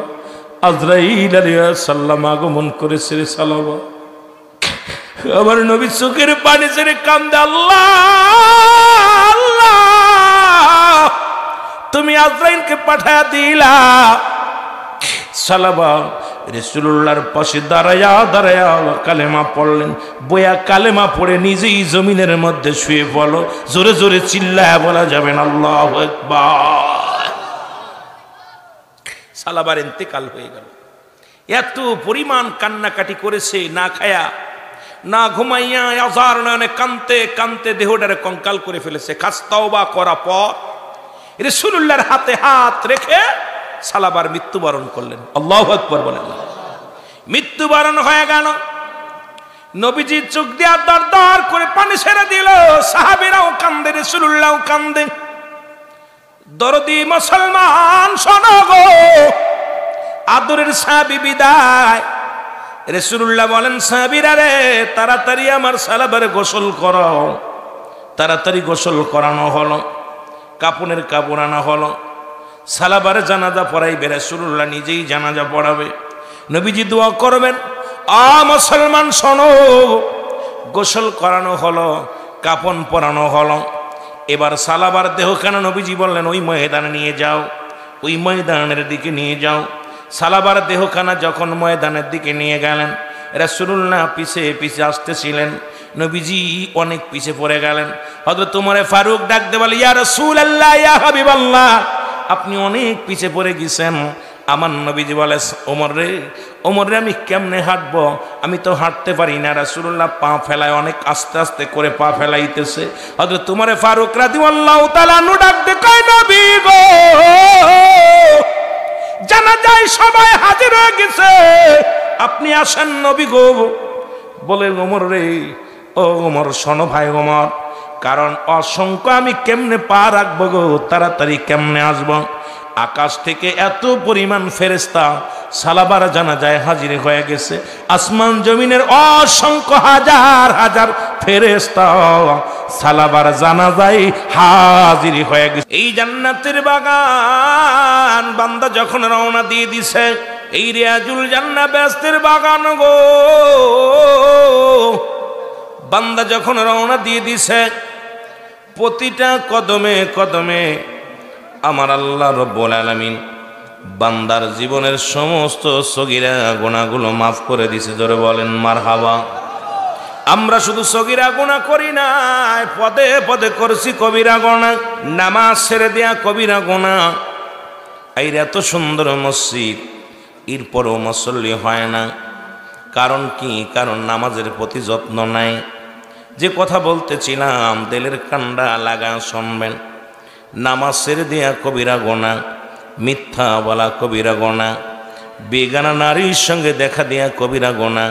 আজরাইল আলাইহিস সালাম আগমন করেছে রে সালাবা। আমার নবী চোখের পানি ছেড়ে কান্দে, আল্লাহ আল্লাহ, তুমি আজরাইলকে পাঠায়া দিলা। সালাবা রাসূলুল্লাহর পাশে দাঁড়ায়া দাঁড়ায়া কালেমা পড়লেন। বইয়া কালেমা পড়ে নিজেই জমিনের মধ্যে শুয়ে পড়ল। জোরে জোরে চিল্লায়া বলা যাবে না আল্লাহু আকবার। সালাবার ইন্তেকাল হয়ে গেল। এত পরিমাণ কান্নাকাটি করেছে, না খায়া না ঘুমাইয়া আজার নয়নে কানতে কানতে দেহটারে কঙ্কাল করে ফেলেছে। খাস তওবা করা পর রাসূলুল্লাহর হাতে হাত রেখে সালাবার মৃত্যুবরণ করলেন। আল্লাহু আকবার বলেন। মৃত্যুবরণ হয়ে গেল। নবীজি চোখ দিয়া দর দর করে পানি ছেড়ে দিল। সাহাবীরাও কান্দে, রাসূলুল্লাহও কান্দে। দরদি মুসলমান শোনো গো, আদরের সাহাবী বিদায়। রাসূলুল্লাহ বলেন, সাহাবীরা রে, তাড়াতাড়ি আমার সালাবার গোসল করো। তাড়াতাড়ি গোসল করানো হলো, কাপনের কাপড় আনা হলো। সালাবার জানাজা পড়াইবে, রাসূলুল্লাহ নিজেই জানাজা পড়াবে। নবীজি দোয়া করবেন। মুসলমান শোনো, গোসল করানো হলো, কাপন পরানো হলো। এবার সালাবার দেহখানা নবীজি বললেন, ওই ময়দানে নিয়ে যাও, ওই ময়দানের দিকে নিয়ে যাও। সালাবার দেহখানা যখন ময়দানের দিকে নিয়ে গেলেন, রাসূলুল্লাহ পিছে পিছে আসতেছিলেন। নবীজি অনেক পিছে পড়ে গেলেন। হযরত ওমর ফারুক ডাক দিয়ে বলে, ইয়া রাসূলুল্লাহ, ইয়া হাবিবাল্লাহ, আপনি অনেক পিছে পড়ে গেছেন। আমার নবীজি বলে, ওমর রে আমি কেমনে হাঁটবো? আমি তো হাঁটতে পারি না। রাসূলুল্লাহ পা ফেলায়, অনেক আস্তে আস্তে করে পা ফেলাইতেছে। হযরত ওমর ফারুক রাদিয়াল্লাহু তাআলা আনহু ডাক দিয়ে কয়, নবী গো, জানাজায় সবাই হাজির হয়ে গেছে, আপনি আসেন নবী গো। বলে, ওমর রে, ও ওমর শোনো ভাই ওমর, কারণ অসংখ্য আমি কেমনে পা রাখবো গো, তাড়াতাড়ি কেমনে আসবো? আকাশ থেকে এত পরিমাণ ফেরেশতা সালাবার জানাজায় হাজির হয়ে গেছে। আসমান জমিনের অসংখ্য হাজার হাজার ফেরেশতা সালাবার জানাজায় হাজির হয়ে গেছে। এই জান্নাতের বাগান বান্দা যখন রওনা দিয়ে দিছে, এই রিয়াজুল জান্নাহ বেহেশতের বাগান গো, বান্দা যখন রওনা দিয়ে দিছে, প্রতিটা কদমে কদমে আমার আল্লাহ রব্বুল আলামিন বান্দার জীবনের সমস্ত সগীরা গুনাহগুলো মাফ করে দিছে। জোরে বলেন মারহাবা। আমরা শুধু সগীরা গুনাহ করি না, পদে পদে করছি কবিরা গুনাহ, নামাজ ছেড়ে দেয়া কবিরা গুনাহ। এই এত সুন্দর মসজিদ, এরপরও মুসল্লি হয় না। কারণ কি? কারণ নামাজের প্রতি যত্ন নাই। যে কথা বলতেছিলাম, দিলের কান্ডা লাগা শুনবেন। নামাজ ছেড়ে দেয়া কবিরা গুনাহ, মিথ্যা বলা কবিরা গুনাহ, বেগানা নারীর সঙ্গে দেখা দেয়া কবিরা গুনাহ,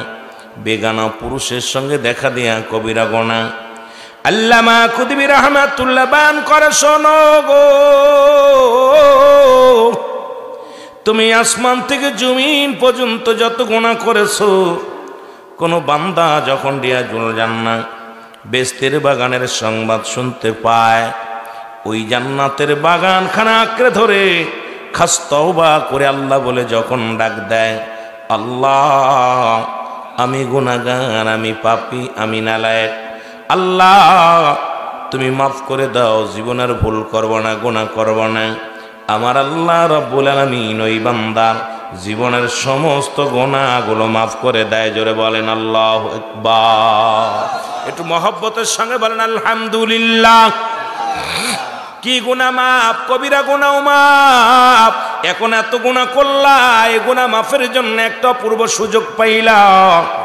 বেগানা পুরুষের সঙ্গে দেখা দেয়া কবিরা গুনাহ। আল্লামা কুতুবী রাহমাতুল্লাহ বায়ান করে, শোনো গো, তুমি আসমান থেকে জমিন পর্যন্ত যত গুনাহ করেছো, কোন বান্দা যখন রিয়াজুল জান্নাহ বেহেশতের বাগানের সংবাদ শুনতে পায়, ওই জান্নাতের বাগানখানা আঁকড়ে ধরে খাস তওবা করে আল্লাহ বলে যখন ডাক দেয়, আল্লাহ আমি গুনাহগার, আমি পাপী, আমি নালায়েক, আল্লাহ তুমি মাফ করে দাও, জীবনের ভুল করব না, গুনাহ করব না। আমার আল্লাহ রব্বুল আলামিন ওই বান্দার জীবনের সমস্ত গুনাহগুলো মাফ করে দেয়। জোরে বলেন আল্লাহু আকবার। একটু মহব্বতের সঙ্গে বলেন আলহামদুলিল্লাহ। কি গুনাহ মাফ? কবিরা গুনাহ মাফ। এখন এত গুনাহ করলা, এই গুনাহ মাফের জন্য একটা পূর্ব সুযোগ পাইলা,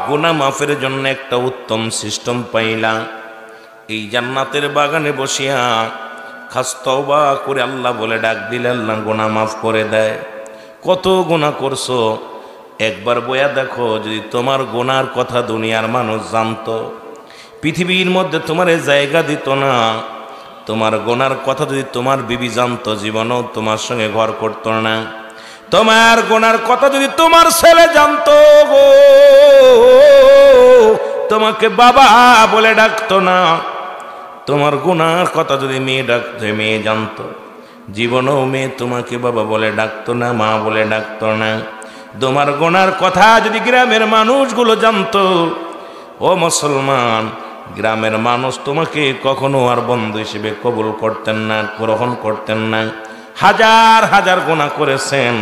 গুনাহ মাফের জন্য একটা উত্তম সিস্টেম পাইলা। এই জান্নাতের বাগানে বসিয়া খাস তওবা করে আল্লাহ বলে ডাক দিলে আল্লাহ গুনাহ মাফ করে দেয়। কত গুনাহ করছো একবার বয়া দেখো, যদি তোমার গুনার কথা দুনিয়ার মানুষ জানতো, পৃথিবীর মধ্যে তোমার জায়গা দিত না। তোমার গুনার কথা যদি তোমার বিবি জানতো, জীবনেও তোমার সঙ্গে ঘর করতো না। তোমার গুনার কথা যদি তোমার ছেলে জানতো গো, তোমাকে বাবা বলে ডাকতো না। তোমার গুনার কথা যদি মেয়ে ডাকতো, মেয়ে জানতো, জীবনেও মেয়ে তোমাকে বাবা বলে ডাকতো না, মা বলে ডাকতো না। তোমার গুনার কথা যদি গ্রামের মানুষগুলো জানতো, ও মুসলমান, গ্রামের মানুষ তোমাকে কখনো আর বন্ধু হিসেবে কবুল করতেন না, গ্রহণ করতেন না। হাজার হাজার গুনাহ করেছেন,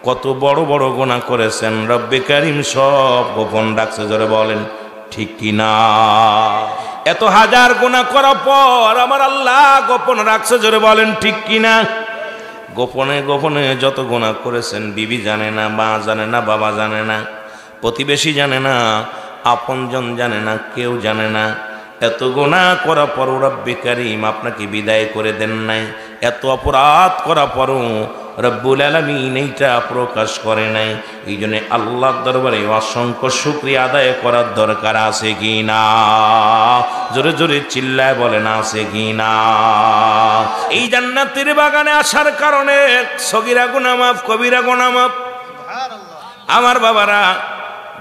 কত বড় বড় গুনাহ করেছেন, রব্বে কারীম সব গোপন রাখছে। জোরে বলেন ঠিক কিনা? এত হাজার গুনাহ করার পর আমার আল্লাহ গোপন রাখছে। জোরে বলেন ঠিক কিনা? গোপনে গোপনে যত গুনাহ করেছেন, বিবি জানে না, মা জানে না, বাবা জানে না, প্রতিবেশী জানে না, আপনজন জানে না, কেউ জানে না। এত গুনাহ করা পরও রব্বে কারীম আপনাকে বিদায় করে দেন নাই। এত অপরাধ করা পরও রব্বুল আলামিন এইটা প্রকাশ করে নাই। এই জন্য আল্লাহর দরবারে অসংখ্য শুকরিয়া আদায় করার দরকার আছে কি না? জোরে জোরে চিল্লায় বলেন আছে কি না? এই জান্নাতের বাগানে আসার কারণে সগীরা গুনাহ মাফ, কবিরা গুনাহ মাফ। আমার বাবারা,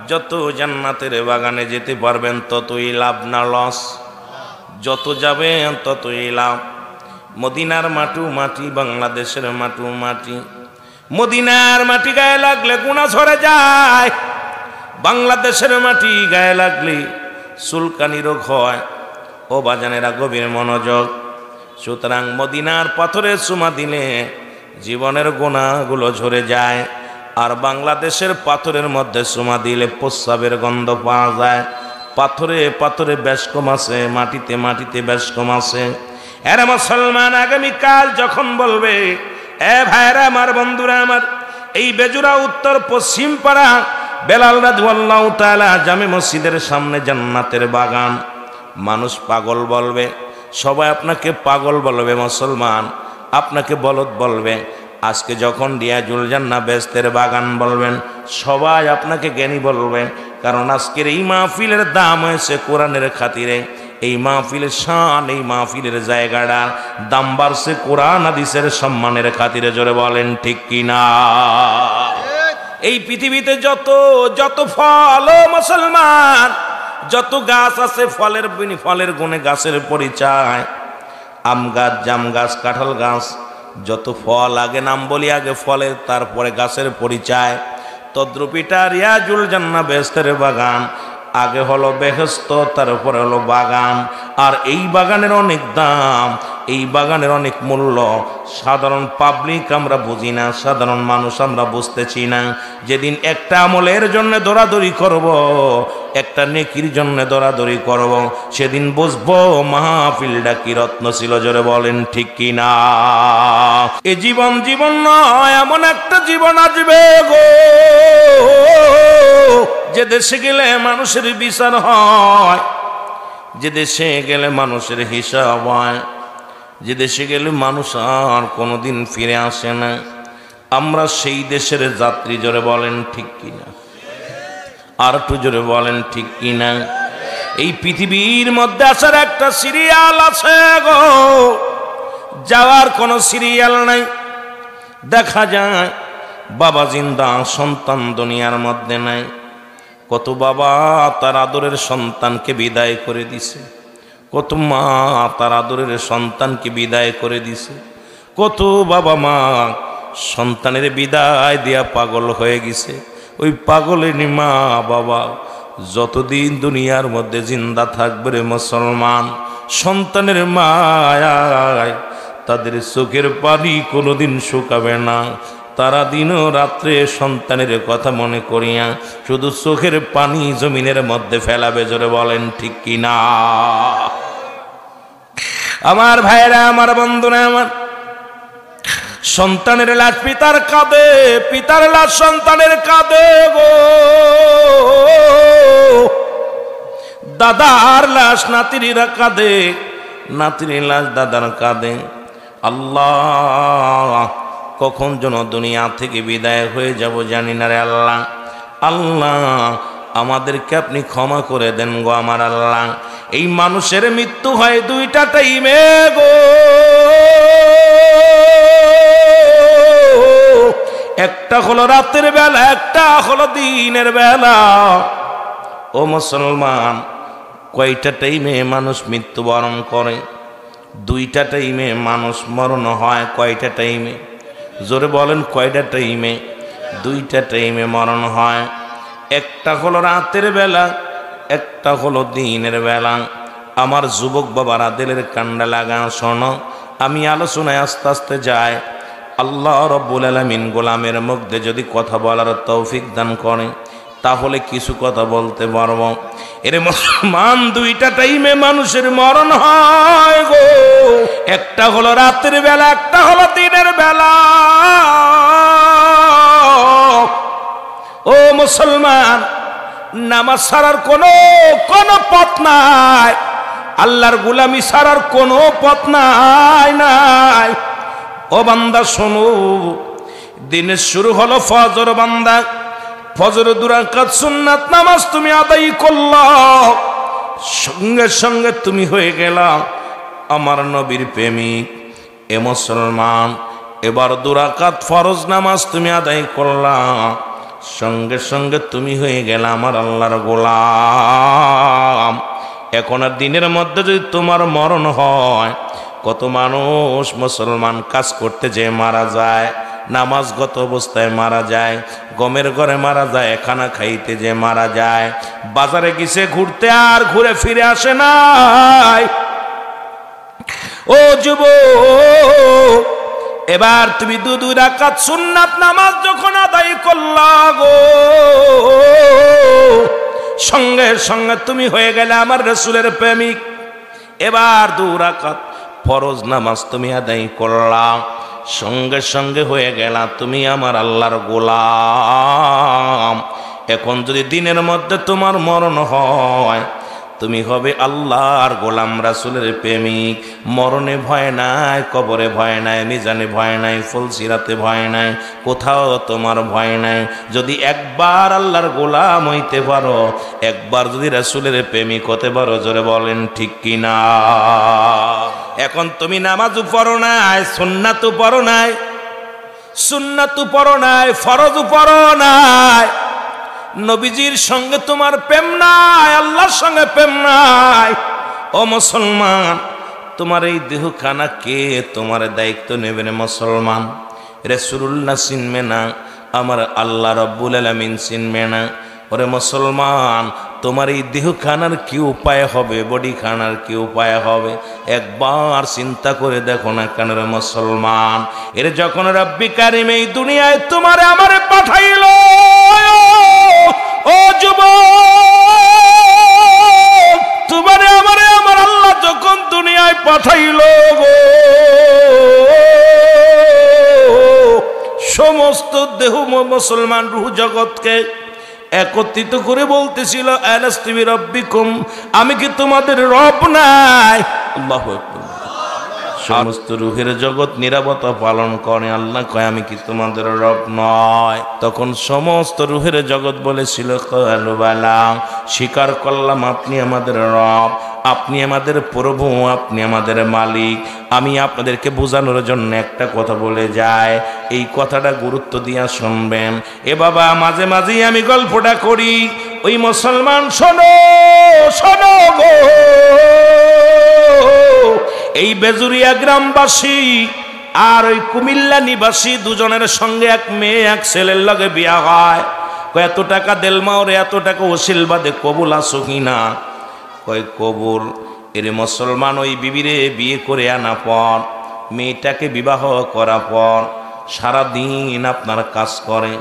যত জান্নাতের বাগানে যেতে পারবেন ততই লাভ না লস? যত যাবেন ততই লাভ। মদিনার মাটু মাটি, বাংলাদেশের মাটু মাটি। মদিনার মাটি গায়ে লাগলে গুনাহ ঝরে যায়, বাংলাদেশের মাটি গায়ে লাগলে চুলকানি রোগ হয়। ও বাজানেরা, গভীর মনোযোগ। সুতরাং মদিনার পাথরে চুমা দিলে জীবনের গুনাহগুলো ঝরে যায়, আর বাংলাদেশের পাথরের মধ্যে চুমা দিলে প্রস্রাবের গন্ধ পাওয়া যায়। পাথরে পাথরে বেশ কম আছে, মাটিতে মাটিতে বেশ কম আছে। এরা মুসলমান, আগামীকাল যখন বলবে, এ ভাইরা আমার, বন্ধুরা আমার, এই বেজুরা উত্তর পশ্চিম পাড়া বেলাল রাদিয়াল্লাহু তাআলা জামে মসজিদের সামনে জান্নাতের বাগান, মানুষ পাগল বলবে, সবাই আপনাকে পাগল বলবে, মুসলমান আপনাকে বলদ বলবে। আজকে যখন রিয়াজুল জান্নাহ বেহেশতের বাগান বলবেন, সবাই আপনাকে জ্ঞানী বলবে। কারণ আজকের এই মাহফিলের দাম হয়েছে কোরআনের খাতিরে। এই মাহফিলের শান, এই মাহফিলের জায়গাটা দাম বাড়ছে কোরআন হাদিসের সম্মানের খাতিরে। জোরে বলেন ঠিক কিনা? এই পৃথিবীতে যত যত ফল, ও মুসলমান, যত গাছ আছে, ফলের গুণে গাছের পরিচয়। আম গাছ, জাম গাছ, কাঁঠাল গাছ, যত ফল, আগে নাম বলি, আগে ফলের, তারপরে গাছের পরিচয়। তদ্রুপিটা রিয়াজুল জান্নাহ বেহেশতের বাগান, আগে হলো বেহেশত, তারপরে হলো বাগান। আর এই বাগানের অনেক দাম, এই বাগানের অনেক মূল্য। সাধারণ পাবলিক আমরা বুঝি না, সাধারণ মানুষ আমরা বুঝতেছি না। যেদিন একটা আমলের জন্য দৌড়াদৌড়ি করব, একটা নেকির জন্য দৌড়াদৌড়ি করব, সেদিন বুঝবো মাহফিলটা কি রত্ন ছিল। জোরে বলেন ঠিক কিনা? এ জীবন জীবন নয়, এমন একটা জীবন আসবে গো, যে দেশে গেলে মানুষের বিচার হয়, যে দেশে গেলে মানুষের হিসাব হয়, যে দেশে গেলে মানুষ আর কোনোদিন ফিরে আসে না। আমরা সেই দেশের যাত্রী। জোরে বলেন ঠিক কিনা? আর একটু জোরে বলেন ঠিক কিনা? এই পৃথিবীর মধ্যে আসার একটা সিরিয়াল আছে গো, যাওয়ার কোনো সিরিয়াল নাই। দেখা যায় বাবা জিন্দা, সন্তান দুনিয়ার মধ্যে নাই। কত বাবা তার আদরের সন্তানকে বিদায় করে দিছে, কত মা তার আদরের সন্তানকে বিদায় করে দিছে, কত বাবা মা সন্তানের বিদায় দিয়া পাগল হয়ে গেছে। ওই পাগলের মা বাবা যতদিন দুনিয়ার মধ্যে জিন্দা থাকবে রে মুসলমান, সন্তানের মায়ায় তাদের চোখের পানি কোনোদিন শুকাবে না। তারা দিনও রাত্রে সন্তানের কথা মনে করিয়া শুধু চোখের পানি জমিনের মধ্যে ফেলাবে। জোরে বলেন ঠিক কিনা? আমার ভাইরা, আমার বন্ধুরা আমার, সন্তানের লাশ পিতার কাঁধে, পিতার লাশ সন্তানের কাঁধে গো, দাদার লাশ নাতিরা কাঁধে, নাতির লাশ দাদার কাঁধে। আল্লাহ, কখন যেন দুনিয়া থেকে বিদায় হয়ে যাব জানি না রে আল্লাহ। আল্লাহ, আমাদেরকে আপনি ক্ষমা করে দেন গো আমার আল্লাহ। এই মানুষের মৃত্যু হয় দুইটা টাইমে গো, একটা হলো রাতের বেলা, একটা হলো দিনের বেলা। ও মুসলমান, কয়টা টাইমে মানুষ মৃত্যুবরণ করে? দুইটা টাইমে মানুষ মরণ হয়। কয়টা টাইমে? জোরে বলেন কয়টা টাইমে? দুইটা টাইমে মরণ হয়। একটা হলো রাতের বেলা, একটা হলো দিনের বেলা। আমার যুবক বাবারা, দিলের কান্ডা লাগা শোনো, আমি আলোচনায় আস্তে আস্তে যাই। আল্লাহ রব্বুল আলামিন গোলামের মধ্যে যদি কথা বলার তৌফিক দান করে, তাহলে কিছু কথা বলতে পারবো। এর মুসলমান দুইটা টাইমে মানুষের মরণ হয় গো, একটা হলো রাতের বেলা, একটা হলো দিনের বেলা। ও মুসলমান, নামাজ ছাড়ার কোনো পথ নাই, আল্লাহর গোলামি ছাড়ার কোনো পথ নাই। ও বান্দা শোনো, দিনের শুরু হলো ফজর। বান্দা ফজর 2 রাকাত সুন্নাত নামাজ তুমি আদায় করলা, সঙ্গে সঙ্গে তুমি হয়ে গেলা আমার নবীর প্রেমিক। এ মুসলমান, এবার 2 রাকাত ফরজ নামাজ তুমি আদায় করলা, সঙ্গে সঙ্গে তুমি হয়ে গেলা আমার আল্লাহর গোলাম। এখন আর দিনের মধ্যে যদি তোমার মরণ হয়, কত মানুষ মুসলমান কাজ করতে যে মারা যায়, নামাজগত অবস্থায় মারা যায়, গমের ঘরে মারা যায়, খানা খাইতে যে মারা যায়, বাজারে গেছে ঘুরতে আর ঘুরে ফিরে আসে নাই। ও যুবক, এবার তুমি 2 রাকাত সুন্নাত নামাজ যখন আদায় করলা গো, সঙ্গে সঙ্গে তুমি হয়ে গেলে আমার রাসূলের প্রেমিক। এবার 2 রাকাত ফরজ নামাজ তুমি আদায় করলা, সঙ্গে সঙ্গে হয়ে গেলা তুমি আমার আল্লাহর গোলাম। এখন যদি দিনের মধ্যে তোমার মরণ হয়, তুমি হবে আল্লাহর গোলাম, রাসূলের প্রেমিক। মরণে ভয় নাই, কবরে ভয় নাই, মিজানে ভয় নাই, ফুলসিরাতে ভয় নাই, কোথাও তোমার ভয় নাই। যদি একবার আল্লাহর গোলাম হইতে পারো, একবার যদি রাসূলের প্রেমিক হতে পারো, জোরে বলেন ঠিক কিনা। এখন তুমি নামাজও পড়ো নাই, সুন্নাতও পড়ো নাই, সুন্নাতও পড়ো নাই, ফরজও পড়ো নাই, নবীজির সঙ্গে তোমার প্রেম নাই, আল্লাহর সঙ্গে প্রেম নাই। ও মুসলমান, তোমার এই দেহখানা কে তোমার দায়িত্ব নেবেন? মুসলমান, রাসূলুল্লাহ চিনবে না, আমার আল্লাহ রাব্বুল আলামিন চিনবে না। ওরে মুসলমান, তোমার এই দেহখানার কি উপায় হবে, বডি খানার কি উপায় হবে? একবার চিন্তা করে দেখো না কেন রে মুসলমান। এর যখন রব্বি কারিম এই দুনিয়ায় তোমারে আমারে পাঠাইল, ও যুবক, তোমারে আমারে আমার আল্লাহ যখন দুনিয়ায় পাঠাইল গো, সমস্ত দেহ মুসলমান রূহ জগৎকে একত্রিত করে বলতেছিল, আলাস্তু বিরাব্বিকুম, আমি কি তোমাদের রব নাই? আল্লাহু আকবার। সমস্ত রূহের জগৎ নিরাপত্তা পালন করে, আল্লাহ কয় আমি কি তোমাদের রব নয়? তখন সমস্ত রূহের জগৎ বলেছিল, ক্বালু বালা, স্বীকার করলাম আপনি আমাদের রব, আপনি আমাদের প্রভু, আপনি আমাদের মালিক। আমি আপনাদেরকে বোঝানোর জন্য একটা কথা বলে যাই, এই কথাটা গুরুত্ব দিয়া শুনবেন। এ বাবা, মাঝে মাঝেই আমি গল্পটা করি। ওই মুসলমান, শোনো শোনো গো, এই বেজুরিয়া গ্রামবাসী আর ওই কুমিল্লা নিবাসী দুজনের সঙ্গে এক মেয়ে এক ছেলের লগে বিয়া হয়। কয় এত টাকা দেলমাওরে, এত টাকা ওসিল বাদে কবুল আছো কিনা? কয় কবুল। এর মুসলমান, ওই বিবিরে বিয়ে করে আনা পর, মেয়েটাকে বিবাহ করা পর সারাদিন আপনার কাজ করে,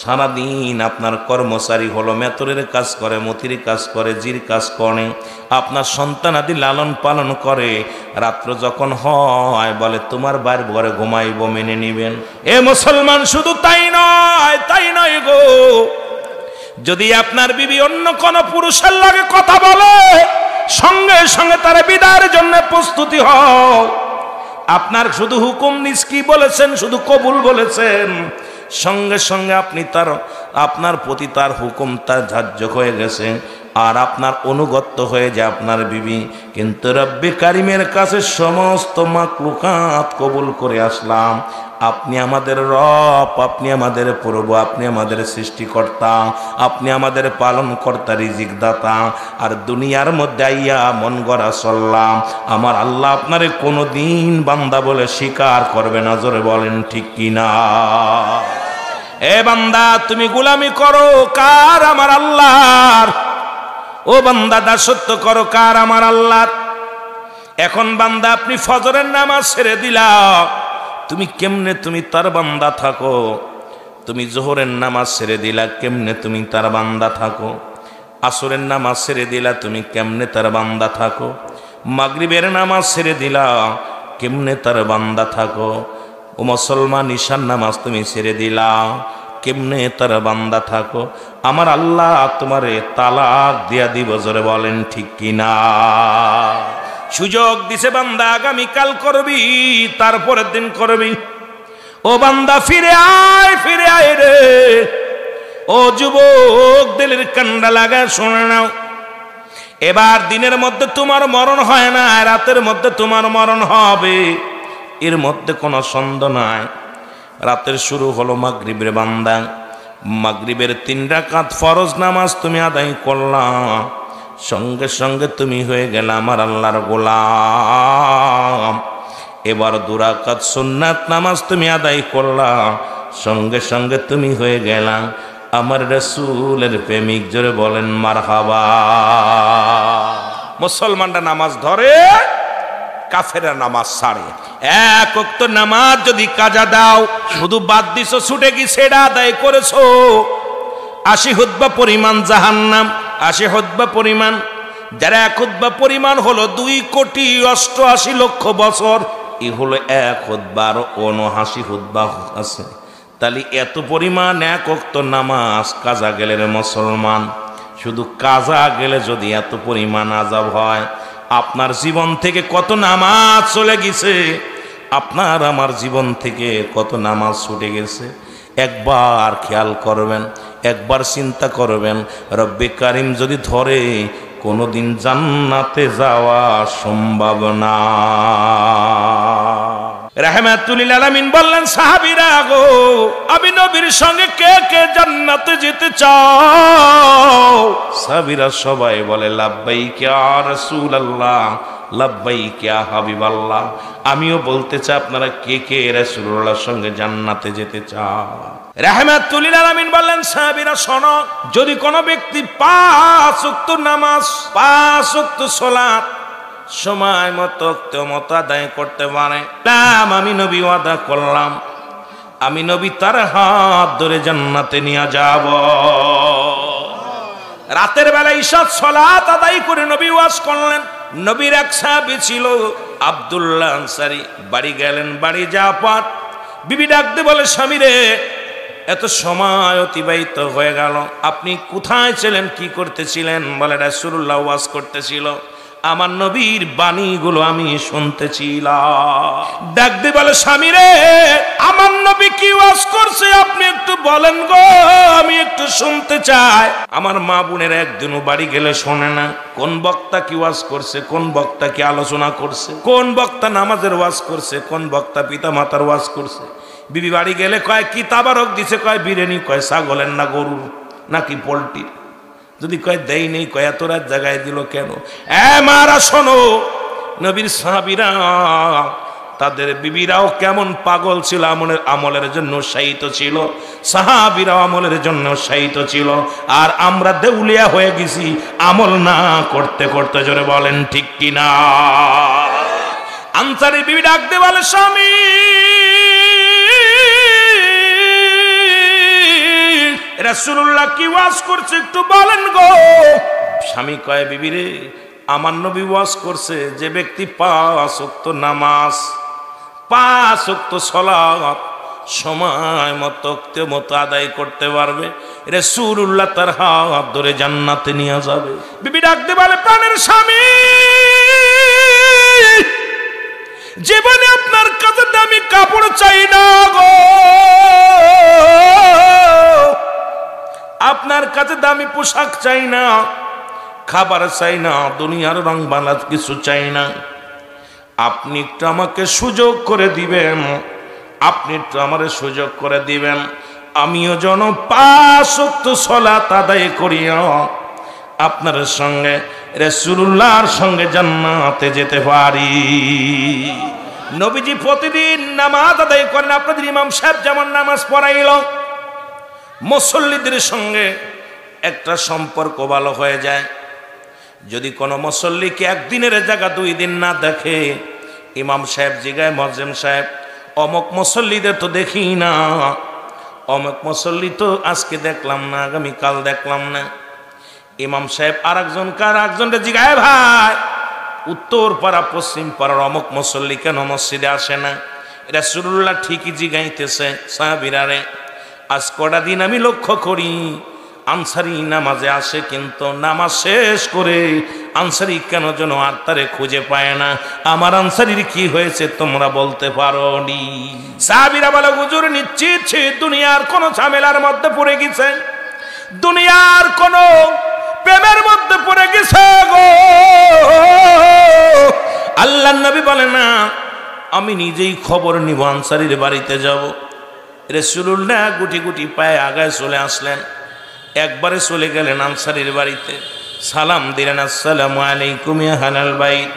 সারাদিন আপনার কর্মচারী হলো, মেতরের কাজ করে, মতির কাজ করে, জির কাজ করে, আপনার সন্তানাদি লালন পালন করে। রাত্র যখন হয় বলে তোমার বাড়ির ঘরে ঘুমাইব, মেনে নিবেন? এ মুসলমান, শুধু তাই নয় গো, যদি আপনার বিবি অন্য কোন পুরুষের লাগে কথা বলে, সঙ্গে সঙ্গে তার বিদায়ের জন্য প্রস্তুতি হও। আপনার শুধু হুকুম নিস, কি বলেছেন, শুধু কবুল বলেছেন, সঙ্গে সঙ্গে আপনি আপনার প্রতি তার হুকুম তার ধার্য হয়ে গেছে, আর আপনার অনুগত্য হয়ে যায় আপনার বিবি। কিন্তু রব্বি কারিমের কাছে সমস্ত মাখলুকাত কবুল করে আসলাম, আপনি আমাদের রব, আপনি আমাদের প্রভু, আপনি আমাদের সৃষ্টিকর্তা, আপনি আমাদের পালনকর্তা, রিজিক দাতা। আর দুনিয়ার মধ্যে আইয়া মন গড়া চললাম, আমার আল্লাহ আপনারে কোনোদিন বান্দা বলে স্বীকার করবে না, জোরে বলেন ঠিক কিনা? এ বান্দা, তুমি গোলামি করো কার? আমার আল্লাহর। ও বান্দা, দাসত্ব করো কার? আমার আল্লাহর। এখন বান্দা, আপনি ফজরের নামাজ ছেড়ে দিলা, তুমি কেমনে তুমি তার বান্দা থাকো? তুমি জোহরের নামাজ ছেড়ে দিলা, কেমনে তুমি তার বান্দা থাকো? আসরের নামাজ ছেড়ে দিলা, তুমি কেমনে তার বান্দা থাকো? মাগরিবের নামাজ ছেড়ে দিলা, কেমনে তার বান্দা থাকো? ও মুসলমান, ঈশার নামাজ তুমি ছেড়ে দিলা, কেমনে তার বান্দা থাকো? আমার আল্লাহ তোমারে তালাক দিয়া দিব, জোরে বলেন ঠিক কিনা? সুযোগ দিছে বান্দা, আগামীকাল করবি, তারপরের দিন করবি। ও বান্দা ফিরে আয় রে। ও যুবক, দিলের কান্ডা লাগা শুনে নাও, এবার দিনের মধ্যে তোমার মরণ হয় না, রাতের মধ্যে তোমার মরণ হবে, এর মধ্যে কোনো সন্দেহ নাই। রাতের শুরু হলো মাগরিবের বান্দা, মাগরিবের 3 রাকাত ফরজ নামাজ তুমি আদায় করলা, সঙ্গে সঙ্গে তুমি হয়ে গেলে আমার আল্লাহর গোলাম। এবার 2 রাকাত সুন্নাত নামাজ তুমি আদায় করলা, সঙ্গে সঙ্গে তুমি হয়ে গেলা আমার রাসূলের প্রেমিক, জোরে বলেন মারহাবা। মুসলমানরা নামাজ ধরে, কাফেররা নামাজ ছাড়ে। 1 ওয়াক্ত নামাজ যদি কাজা দাও, শুধু বাদ দিছো, ছুটে কি সেটা আদায় করেছো, 80 হুতবা পরিমাণ জাহান্নাম, 80 হুতবা পরিমাণ। যারা 1 হুতবা পরিমাণ হলো 2,88,00,000 বছর, এই হলো 1 হুতবা, আর 79 হুতবা আছে। তাহলে এত পরিমাণ 1 ওয়াক্ত নামাজ কাজা গেলে রে মুসলমান, শুধু কাজা গেলে যদি এত পরিমাণ আযাব হয়, আপনার জীবন থেকে কত নামাজ চলে গেছে, আপনার আমার জীবন থেকে কত নামাজ ছুটে গেছে, একবার খেয়াল করবেন, একবার চিন্তা করবেন। রব্বে কারিম যদি ধরে, কোনোদিন জান্নাতে যাওয়া সম্ভব না। রাহমাতুল লিল আলামিন বললেন, সাহাবীরা গো, আমি নবীর সঙ্গে কে কে জান্নাতে যেতে চাও? সাহাবীরা সবাই বলে লাব্বাইক ইয়া রাসূলুল্লাহ, লাব্বাইক ইয়া হাবিবাল্লাহ। আমিও বলতে চাই, আপনারা কে কে রাসূলুল্লাহর সঙ্গে জান্নাতে যেতে চাও? রাহমাতুল লিল আলামিন বললেন, সাহাবীরা শোনো, যদি কোনো ব্যক্তি 5 ওয়াক্ত নামাজ, 5 ওয়াক্ত সালাত সময় মতো আদায় করতে পারে, আমি নবী ওয়াদা করলাম, আমি নবী তার হাত ধরে জান্নাতে নিয়ে যাব। রাতের বেলা ঈশার সালাত আদায় করে নবী ওয়াজ করলেন। নবীর এক সাহাবী ছিল আব্দুল্লাহ আনসারী, বাড়ি গেলেন, বাড়ি যাওয়ার পর বিবি ডাকতে বলে, স্বামী রে, এত সময় অতিবাহিত হয়ে গেল, আপনি কোথায় ছিলেন, কি করতেছিলেন? বলে রাসূলুল্লাহ ওয়াজ করতেছিল, আমার নবীর বাণীগুলো আমি শুনতেছিলাম। ডাকতে বলে, স্বামী রে, আমার নবী কি ওয়াজ করছে আপনি একটু বলেন গো, আমি একটু শুনতে চাই। আমার মা বোনের একদিনও বাড়ি গেলে শোনে না কোন বক্তা কি ওয়াজ করছে, কোন বক্তা কি আলোচনা করছে, কোন বক্তা নামাজের ওয়াজ করছে, কোন বক্তা পিতা মাতার ওয়াজ করছে। বিবি বাড়ি গেলে কয় কি তাবারক দিছে, কয় বিরিয়ানি, কয় ছাগলের না গরুর নাকি পোল্ট্রি। যদি কয় দেই নেই, কয় এত রাত জায়গায় দিল কেন? মারা শোনো, নবীর সাহাবীরা, তাদের বিবিরাও কেমন পাগল ছিল, আমলের জন্য উৎসাহিত ছিল, সাহাবীরাও আমলের জন্য উৎসাহিত ছিল, আর আমরা দেউলিয়া হয়ে গেছি আমল না করতে করতে। জোরে বলেন ঠিক কিনা? আনসারী বিবি ডাকতে বলে, স্বামী রাসূলুল্লাহ কি ওয়াজ করছে একটু বলেন গো। স্বামী কয়, বিবি রে, আমার নবী ওয়াজ করছে যে ব্যক্তি 5 ওয়াক্ত নামাজ, 5 ওয়াক্ত সালাত সময় মতো আদায় করতে পারবে, রাসূলুল্লাহ তার হাত ধরে জান্নাতে নিয়ে যাবে। বিবি ডাকতে বলে, প্রাণের স্বামী, জীবনে আপনার কাছে দামি কাপড় চাই না গো, আপনার কাছে দামি পোশাক চাই না, খাবার চাই না, দুনিয়ার রং বাংলা কিছু চাই না। আপনি একটু আমাকে সুযোগ করে দিবেন, আপনি একটু আমার সুযোগ করে দিবেন, আমিও যেন 5 ওয়াক্ত সালাত আদায় করিয়া আপনার সঙ্গে রাসূলুল্লাহর সঙ্গে জান্নাতে যেতে পারি। নবীজি প্রতিদিন নামাজ আদায় করেন। আপনাদের ইমাম সাহেব যেমন নামাজ পড়াইল, মুসল্লিদের সঙ্গে একটা সম্পর্ক ভালো হয়ে যায়। যদি কোনো মুসল্লিকে একদিনের জায়গা 2 দিন না দেখে, ইমাম সাহেব জিগায়, মুয়াজ্জিন সাহেব, অমুক মুসল্লিদের তো দেখি না, অমুক মুসল্লি তো আজকে দেখলাম না, আগামীকাল দেখলাম না। ইমাম সাহেব আর একজনকে জিগায়, ভাই উত্তর পাড়া পশ্চিম পাড়ার অমুক মুসল্লি কেন মসজিদে আসে না? রাসূলুল্লাহ ঠিকই জিগাইতেছে সাহাবীরা রে, আজ কটা দিন আমি লক্ষ্য করি আনসারি নামাজে আসে, কিন্তু নামাজ শেষ করে আনসারি কেন যেন আর তারে খুঁজে পায় না। আমার আনসারির কি হয়েছে তোমরা বলতে পারো নি? সাহাবীরা বলে, হুজুর নিশ্চিত দুনিয়ার কোন ঝামেলার মধ্যে পড়ে গেছে, দুনিয়ার কোন প্রেমের মধ্যে পড়ে গেছে গো। আল্লাহর নবী বলে, না আমি নিজেই খবর নিব, আনসারির বাড়িতে যাব। রাসূলুল্লাহ গুটি গুটি পায়ে আগায় চলে আসলেন, একবারে চলে গেলেন আনসারির বাড়িতে, সালাম দিলেন, আসসালামু আলাইকুম ইয়া আহলাল বাইত।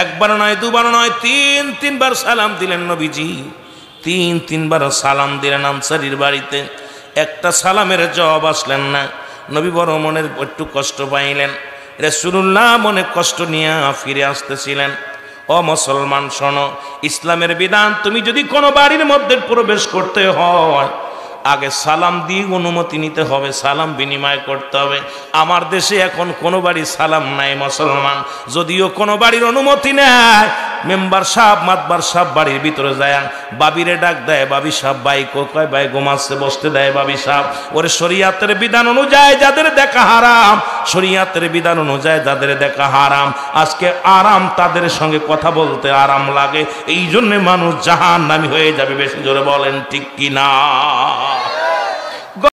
একবার নয়, দুবার নয়, তিনবার সালাম দিলেন নবীজি, তিনবার সালাম দিলেন আনসারির বাড়িতে। একটা সালামের জবাব আসলেন না। নবী বড় মনের একটু কষ্ট পাইলেন। রাসূলুল্লাহ মনে কষ্ট নিয়ে ফিরে আসতেছিলেন। ও মুসলমান শোনো, ইসলামের বিধান, তুমি যদি কোনো বাড়ির মধ্যে প্রবেশ করতে হয় আগে সালাম দিয়ে অনুমতি নিতে হবে, সালাম বিনিময় করতে হবে। আমার দেশে এখন কোনো বাড়ি সালাম নাই মুসলমান, যদিও কোনো বাড়ির অনুমতি নেয়, মেম্বার সাহেব মাতবার সাহেব বাড়ির ভিতরে যায়, বাবিরে ডাক দেয়, বাবি সাহেব বাই কোথায়, বাই ঘুমাচ্ছে, বসতে দেয় বাবি সাহেব। ওরে শরীয়তের বিধান অনুযায়ী যাদের দেখা হারাম, শরীয়তের বিধান অনুযায়ী যাদের দেখা হারাম, আজকে আরাম তাদের সঙ্গে কথা বলতে আরাম লাগে, এই জন্য মানুষ জাহান্নামী হয়ে যাবে। বেশি জোরে বলেন ঠিক কি না?